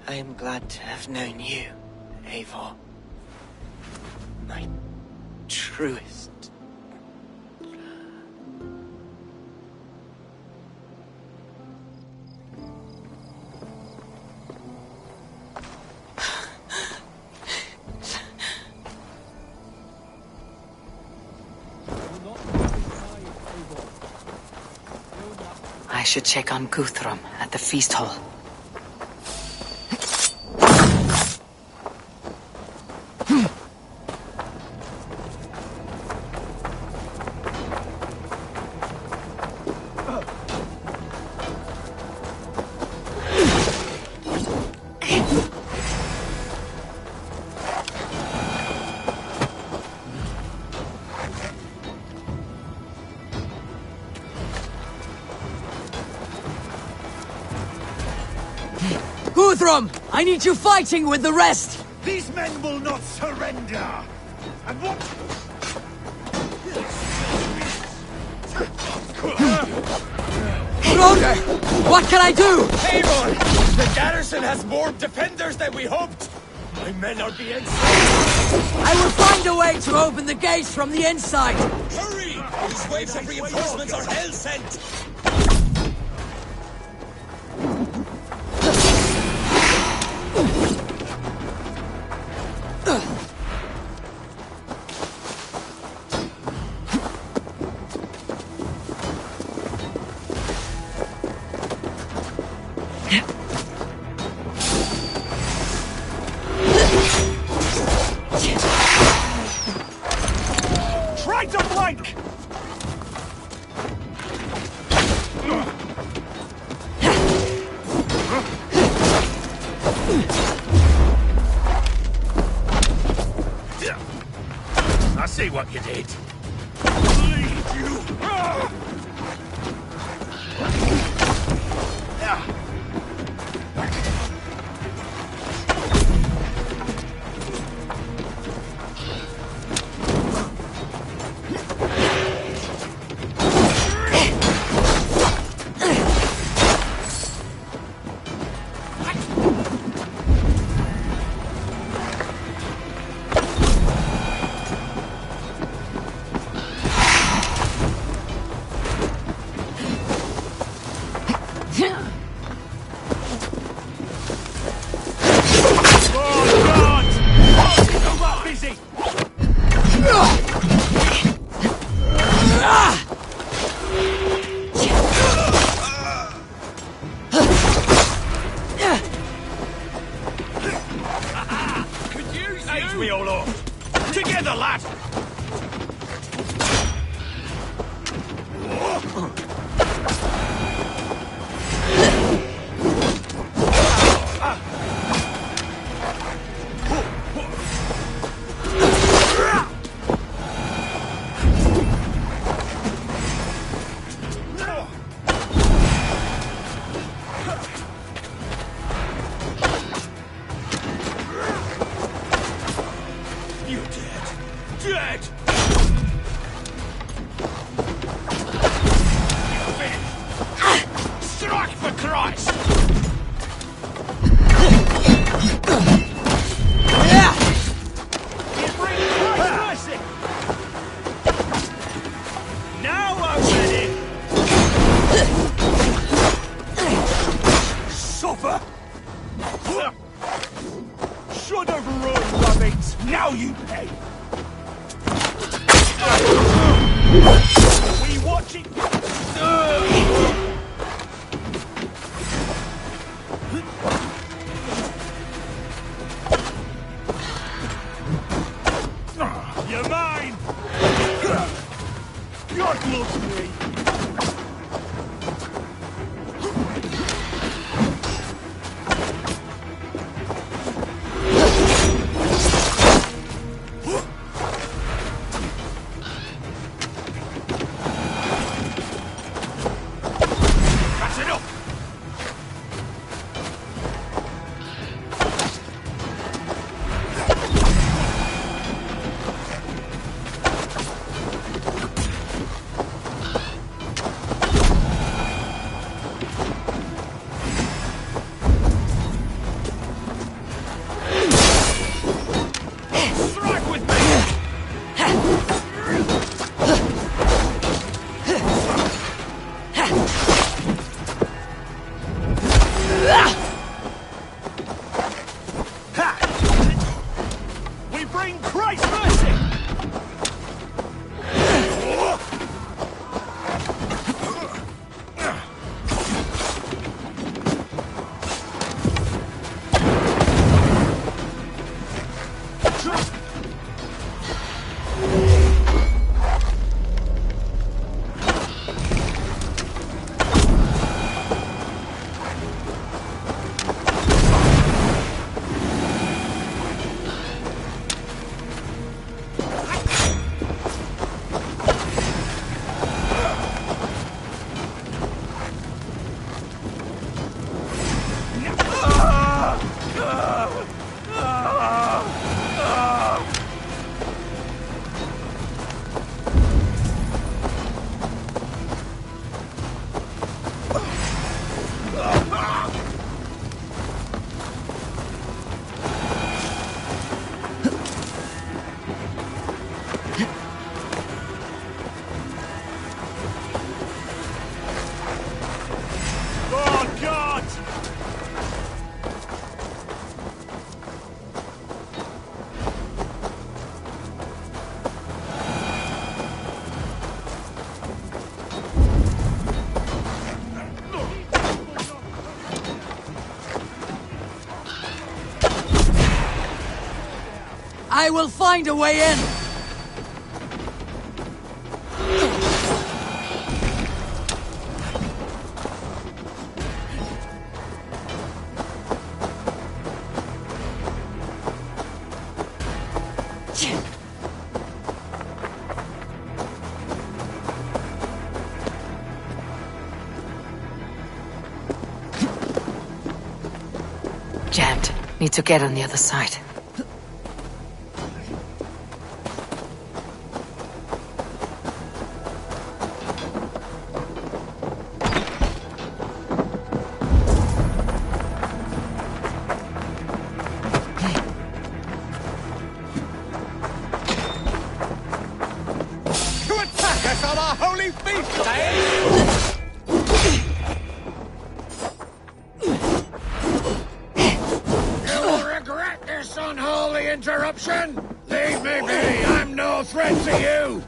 I am glad to have known you, Eivor. My truest. I should check on Guthrum at the feast hall. Guthrum! I need you fighting with the rest! These men will not surrender! And what? Roger! What can I do? Eivor! The garrison has more defenders than we hoped! My men are being I will find a way to open the gates from the inside! Hurry! These waves of reinforcements are hell-sent! Try to flank! I see what you did. Lead you! I will find a way in! Jammed. Need to get on the other side. To attack us on our holy feast day! You'll regret this unholy interruption! Leave me be! I'm no threat to you!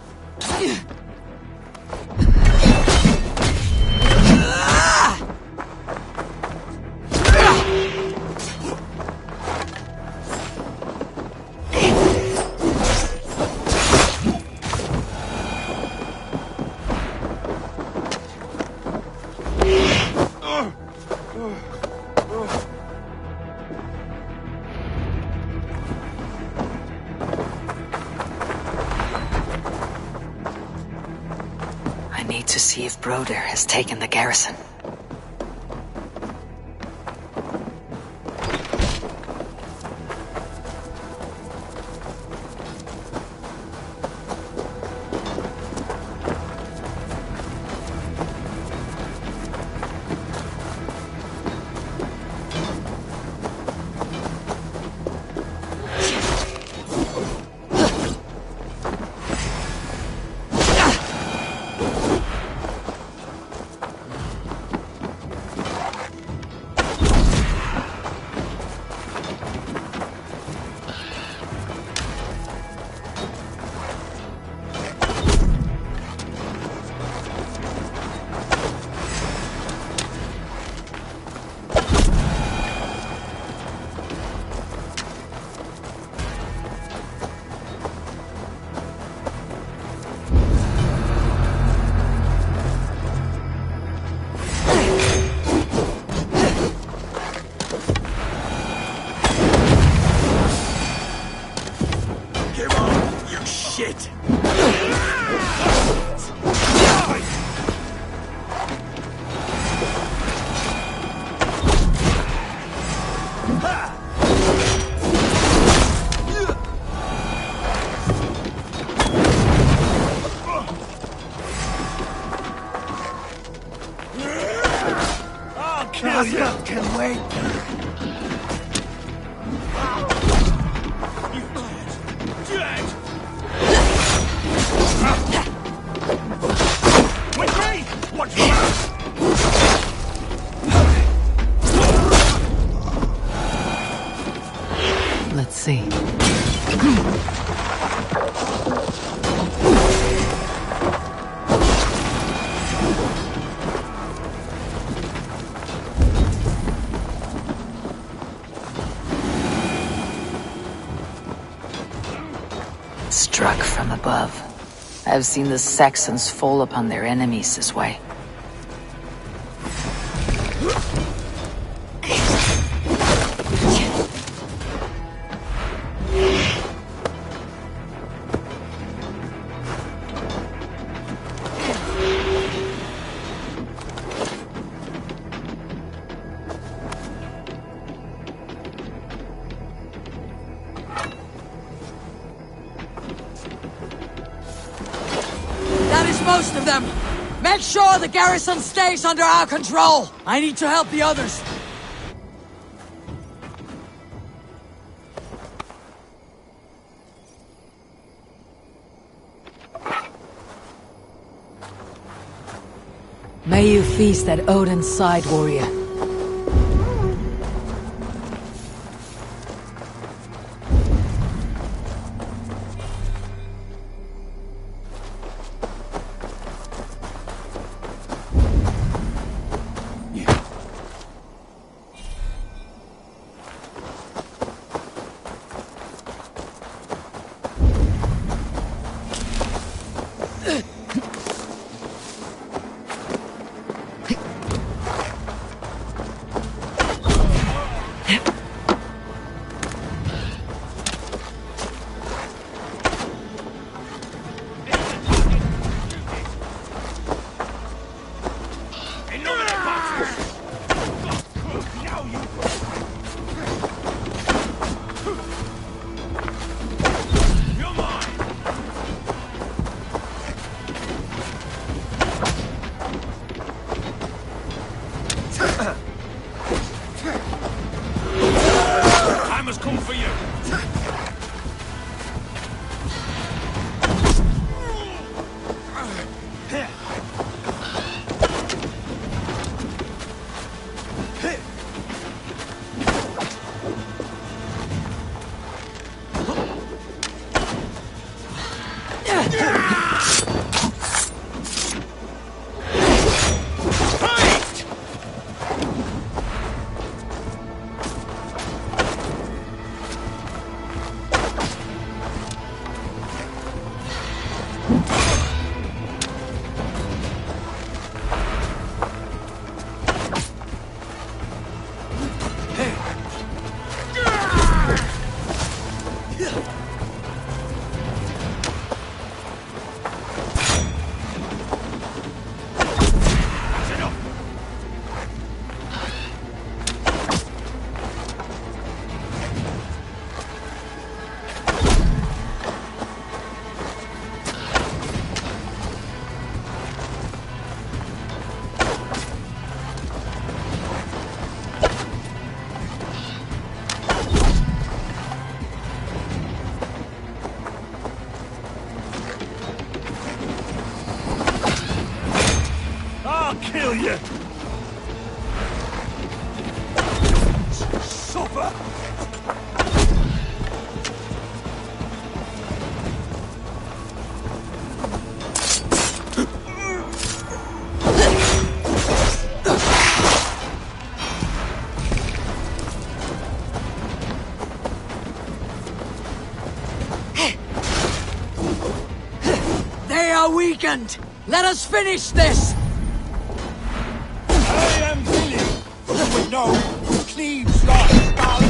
I need to see if Broder has taken the garrison. Shit! I'll kill you! Can wait! Let's see. Struck from above. I've seen the Saxons fall upon their enemies this way. Most of them! Make sure the garrison stays under our control! I need to help the others! May you feast at Odin's side, warrior. In nomine Patris! Now you... You're mine! Time has come for you! I'll kill you! Suffer! They are weakened! Let us finish this! I am Billy! You would know who cleaves your skull!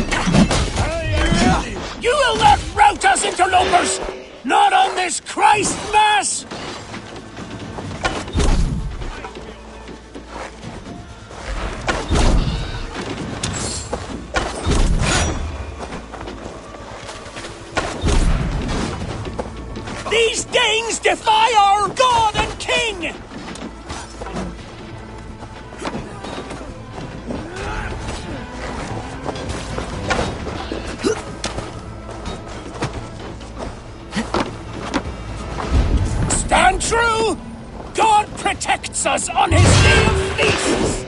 I am Billy! You will not rout us, interlopers! Not on this Christ Mass! These Danes defy our God and King! Stand true! God protects us on his day of feasts!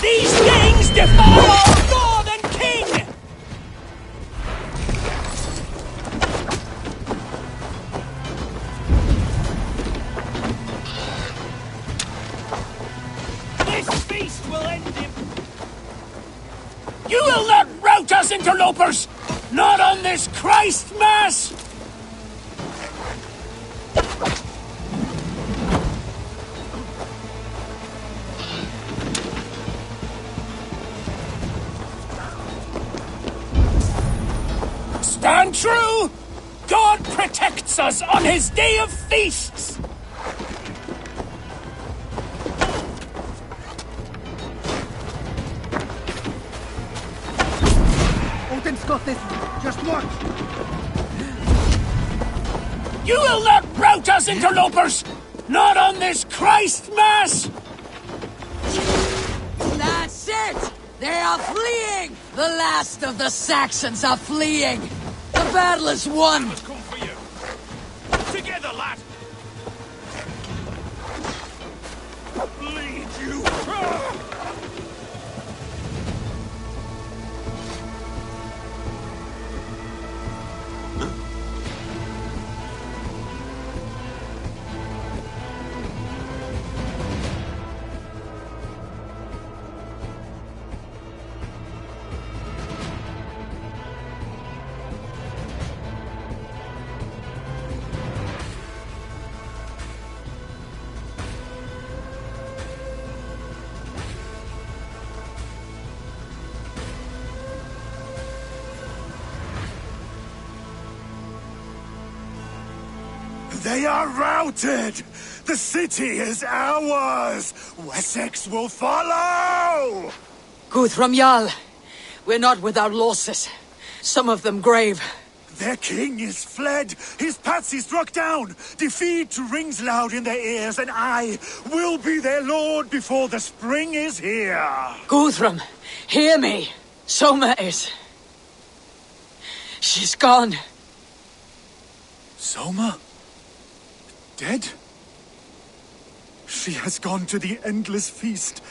These things defy our God and King! This feast will end him! You will not rout us, interlopers! Not on this Christ Mass! Stand true! God protects us on his day of feasts! Odin's got this. Just watch. You will not rout us, interlopers! Not on this Christ Mass! That's it! They are fleeing! The last of the Saxons are fleeing! The battle is won! Come for you. Together, lad. Bleed you. They are routed! The city is ours! Wessex will follow! Guthrum Jarl, we're not without losses. Some of them grave. Their king is fled! His patsy struck down! Defeat rings loud in their ears, and I will be their lord before the spring is here! Guthrum, hear me! Soma is... She's gone. Soma? Dead? She has gone to the endless feast,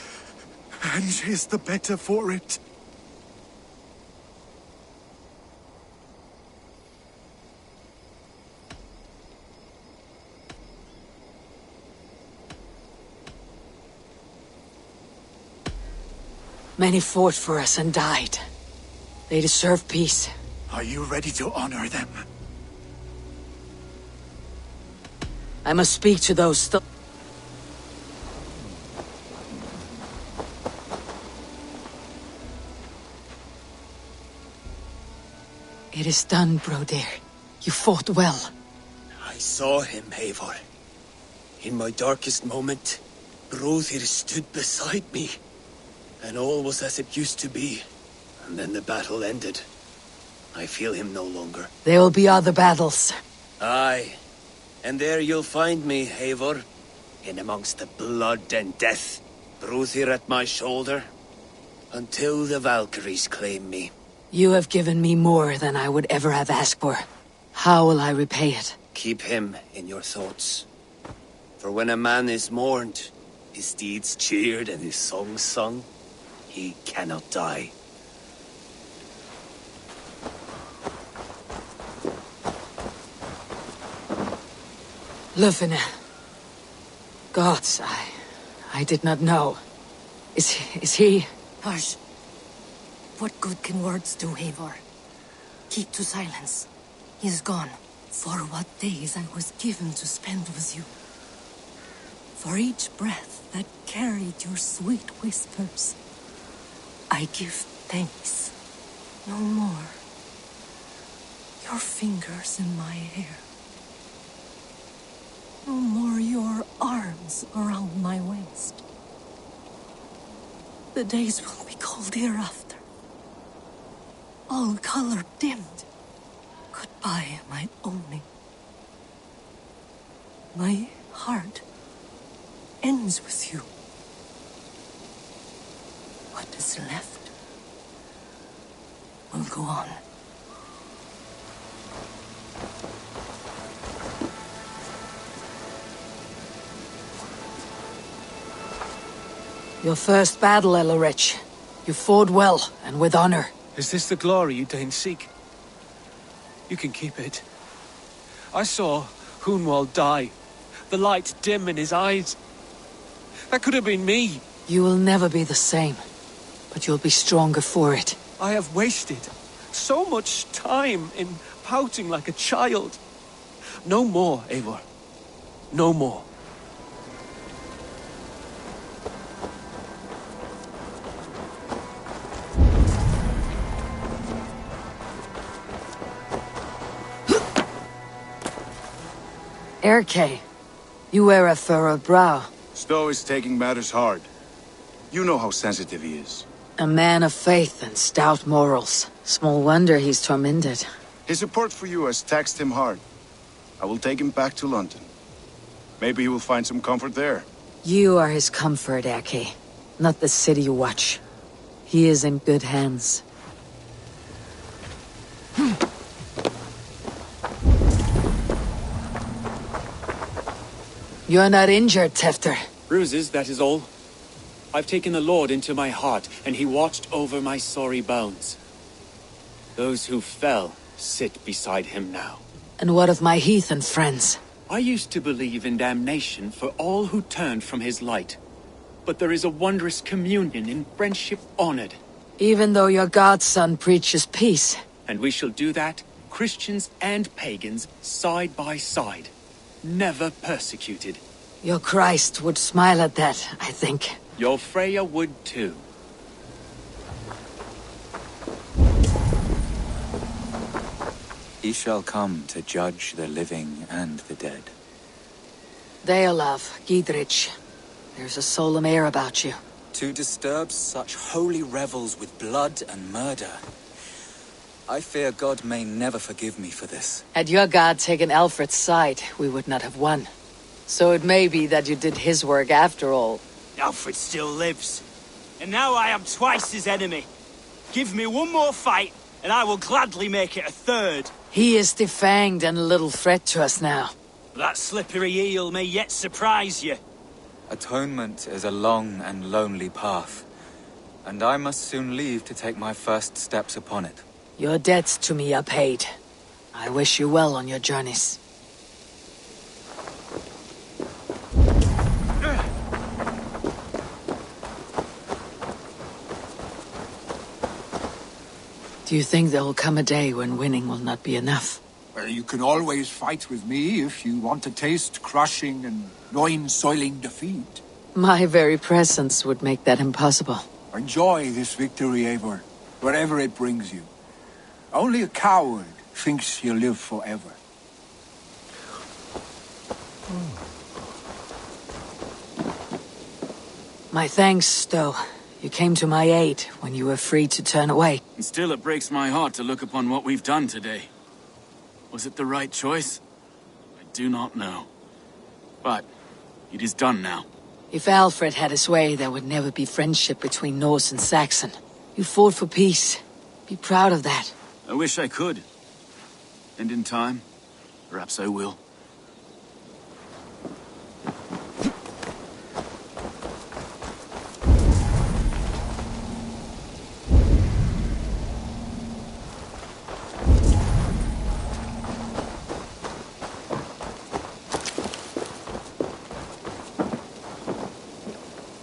and is the better for it. Many fought for us and died. They deserve peace. Are you ready to honor them? I must speak to those still. It is done, Brodir. You fought well. I saw him, Eivor. In my darkest moment, Brodir stood beside me. And all was as it used to be. And then the battle ended. I feel him no longer. There will be other battles. Aye. And there you'll find me, Eivor. In amongst the blood and death. Brodir at my shoulder. Until the Valkyries claim me. You have given me more than I would ever have asked for. How will I repay it? Keep him in your thoughts. For when a man is mourned, his deeds cheered and his songs sung, he cannot die. Lufina. Gods, I did not know. Is he... Hush. What good can words do, Eivor? Keep to silence. He is gone. For what days I was given to spend with you. For each breath that carried your sweet whispers. I give thanks. No more. Your fingers in my hair. No more your arms around my waist. The days will be cold hereafter. All color dimmed. Goodbye, my only. My heart ends with you. What is left will go on. Your first battle, Elorich. You fought well, and with honor. Is this the glory you deign seek? You can keep it. I saw Hunwald die. The light dim in his eyes. That could have been me. You will never be the same. But you'll be stronger for it. I have wasted so much time in pouting like a child. No more, Eivor. No more. Erke, you wear a furrowed brow. Stowe is taking matters hard. You know how sensitive he is. A man of faith and stout morals. Small wonder he's tormented. His support for you has taxed him hard. I will take him back to London. Maybe he will find some comfort there. You are his comfort, Erke. Not the city you watch. He is in good hands. You're not injured, Tefter. Bruises, that is all. I've taken the Lord into my heart, and he watched over my sorry bones. Those who fell sit beside him now. And what of my heathen friends? I used to believe in damnation for all who turned from his light. But there is a wondrous communion in friendship honored. Even though your godson preaches peace. And we shall do that, Christians and pagans, side by side. Never persecuted. Your Christ would smile at that, I think. Your Freya would too. He shall come to judge the living and the dead. Deolav, Gidrich. There's a solemn air about you. To disturb such holy revels with blood and murder. I fear God may never forgive me for this. Had your god taken Alfred's side, we would not have won. So it may be that you did his work after all. Alfred still lives. And now I am twice his enemy. Give me one more fight, and I will gladly make it a third. He is defanged and a little threat to us now. That slippery eel may yet surprise you. Atonement is a long and lonely path, and I must soon leave to take my first steps upon it. Your debts to me are paid. I wish you well on your journeys. Do you think there will come a day when winning will not be enough? Well, you can always fight with me if you want to taste crushing and loin-soiling defeat. My very presence would make that impossible. Enjoy this victory, Eivor, wherever it brings you. Only a coward thinks he'll live forever. My thanks, Stowe. You came to my aid when you were free to turn away. And still it breaks my heart to look upon what we've done today. Was it the right choice? I do not know. But it is done now. If Alfred had his way, there would never be friendship between Norse and Saxon. You fought for peace. Be proud of that. I wish I could. And in time, perhaps I will.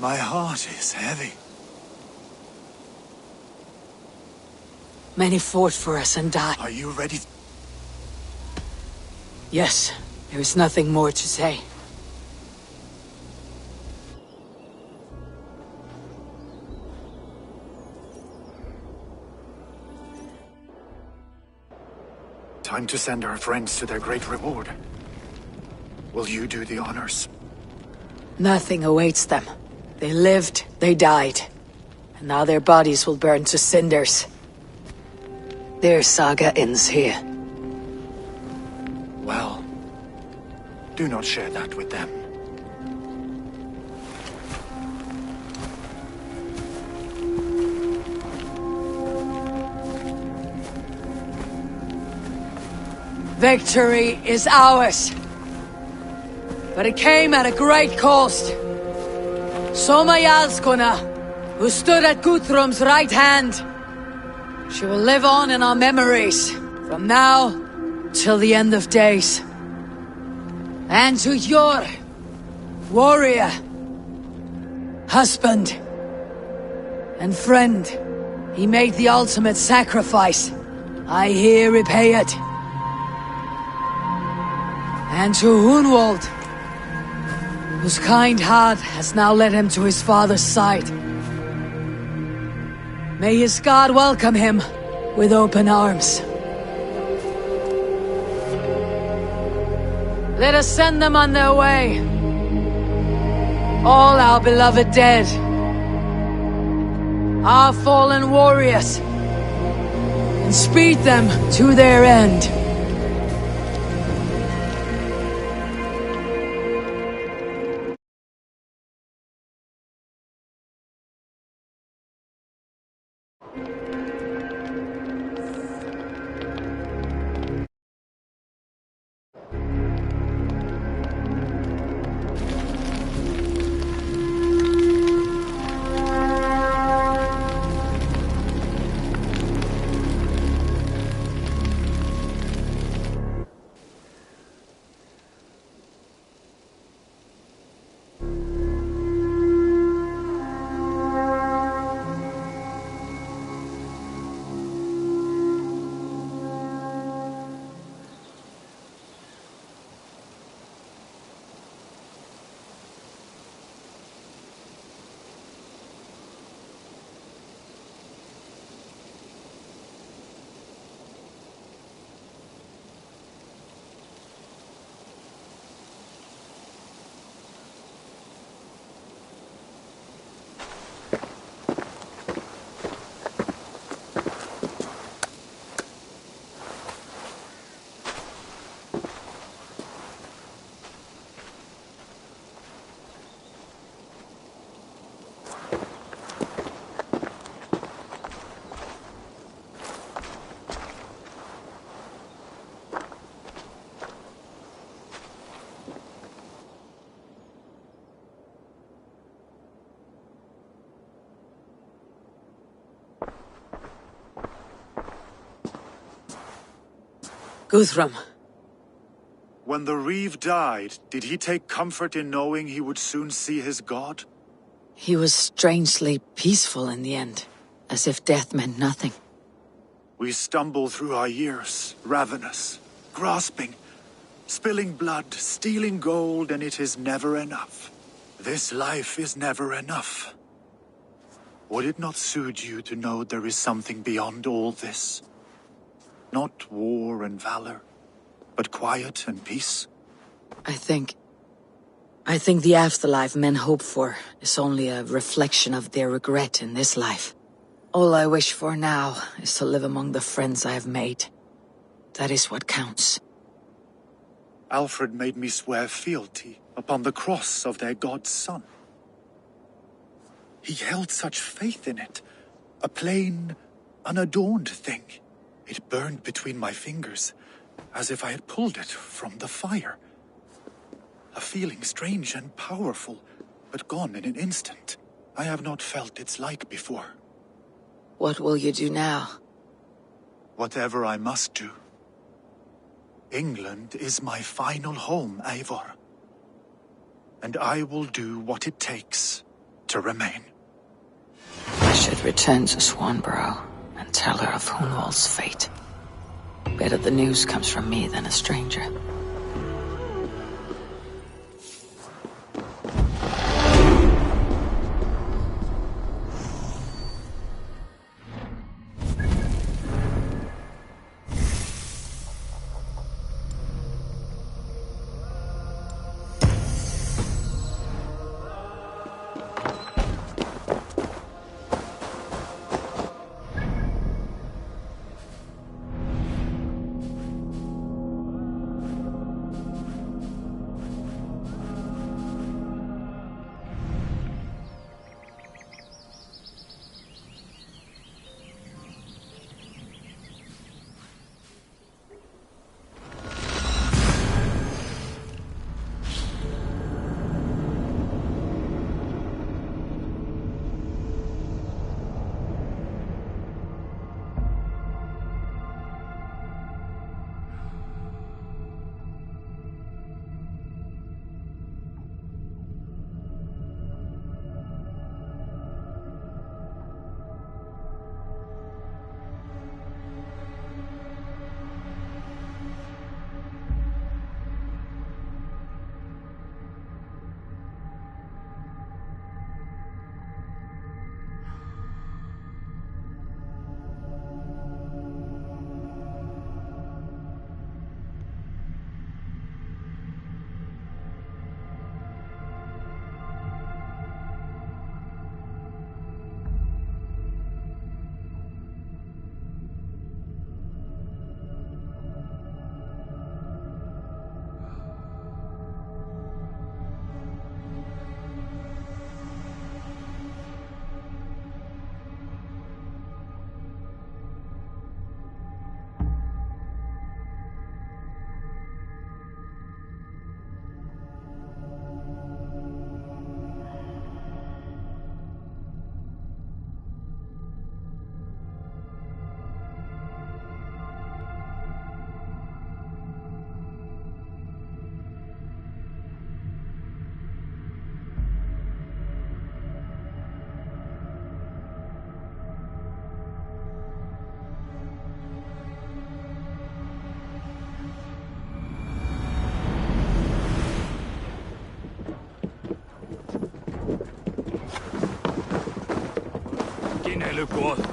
My heart is heavy. Many fought for us and died. Are you ready? Yes, there is nothing more to say. Time to send our friends to their great reward. Will you do the honors? Nothing awaits them. They lived, they died. And now their bodies will burn to cinders. Their saga ends here. Well, do not share that with them. Victory is ours. But it came at a great cost. Soma Jarlskona, who stood at Guthrum's right hand. She will live on in our memories, from now till the end of days. And to your warrior, husband, and friend, he made the ultimate sacrifice. I here repay it. And to Hunwald, whose kind heart has now led him to his father's side. May his God welcome him with open arms. Let us send them on their way. All our beloved dead. Our fallen warriors. And speed them to their end. Guthrum. When the Reeve died, did he take comfort in knowing he would soon see his god? He was strangely peaceful in the end, as if death meant nothing. We stumble through our years, ravenous, grasping, spilling blood, stealing gold, and it is never enough. This life is never enough. Would it not soothe you to know there is something beyond all this? Not war and valor, but quiet and peace? I think the afterlife men hope for is only a reflection of their regret in this life. All I wish for now is to live among the friends I have made. That is what counts. Alfred made me swear fealty upon the cross of their god's son. He held such faith in it, a plain, unadorned thing. It burned between my fingers, as if I had pulled it from the fire. A feeling strange and powerful, but gone in an instant. I have not felt its like before. What will you do now? Whatever I must do. England is my final home, Eivor. And I will do what it takes to remain. I should return to Swanborough and tell her of Hunwald's fate. Better the news comes from me than a stranger.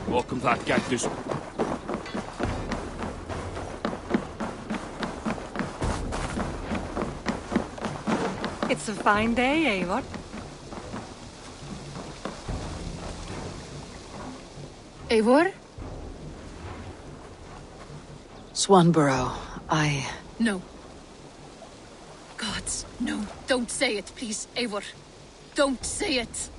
Welcome that cactus. It's a fine day, Eivor. Eivor? Swanborough, No. Gods, no. Don't say it, please, Eivor. Don't say it.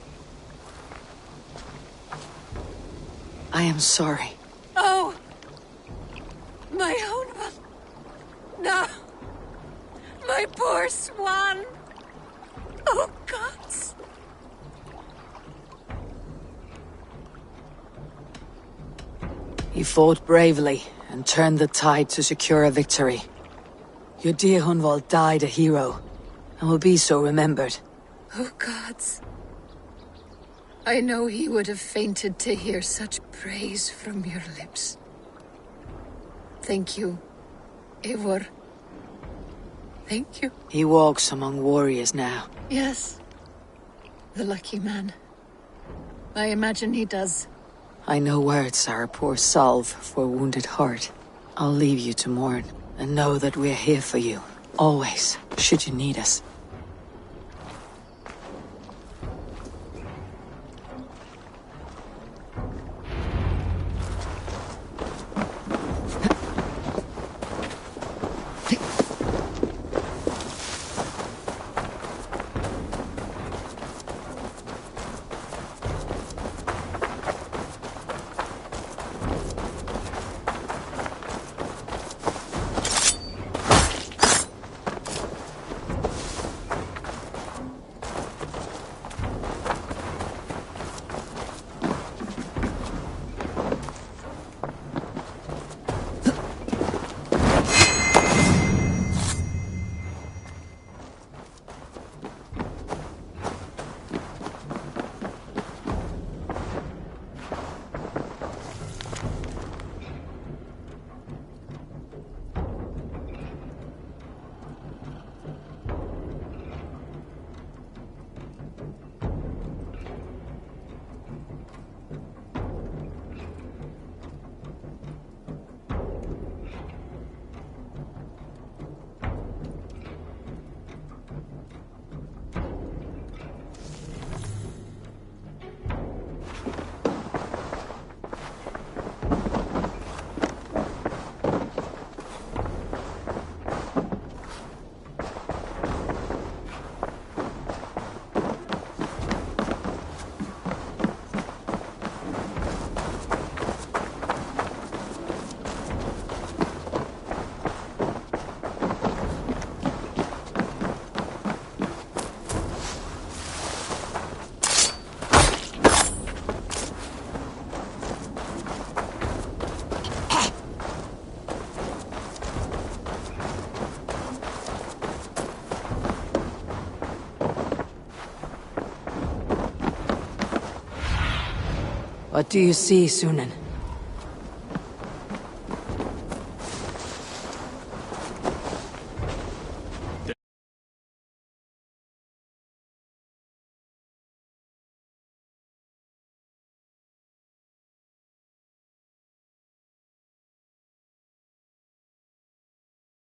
I am sorry. Oh! My own one. No! My poor swan! Oh, gods! You fought bravely, and turned the tide to secure a victory. Your dear Hunwald died a hero, and will be so remembered. Oh, gods. I know he would have fainted to hear such praise from your lips. Thank you, Eivor. Thank you. He walks among warriors now. Yes. The lucky man. I imagine he does. I know words are a poor salve for a wounded heart. I'll leave you to mourn, and know that we're here for you, always, should you need us. What do you see, Sunan?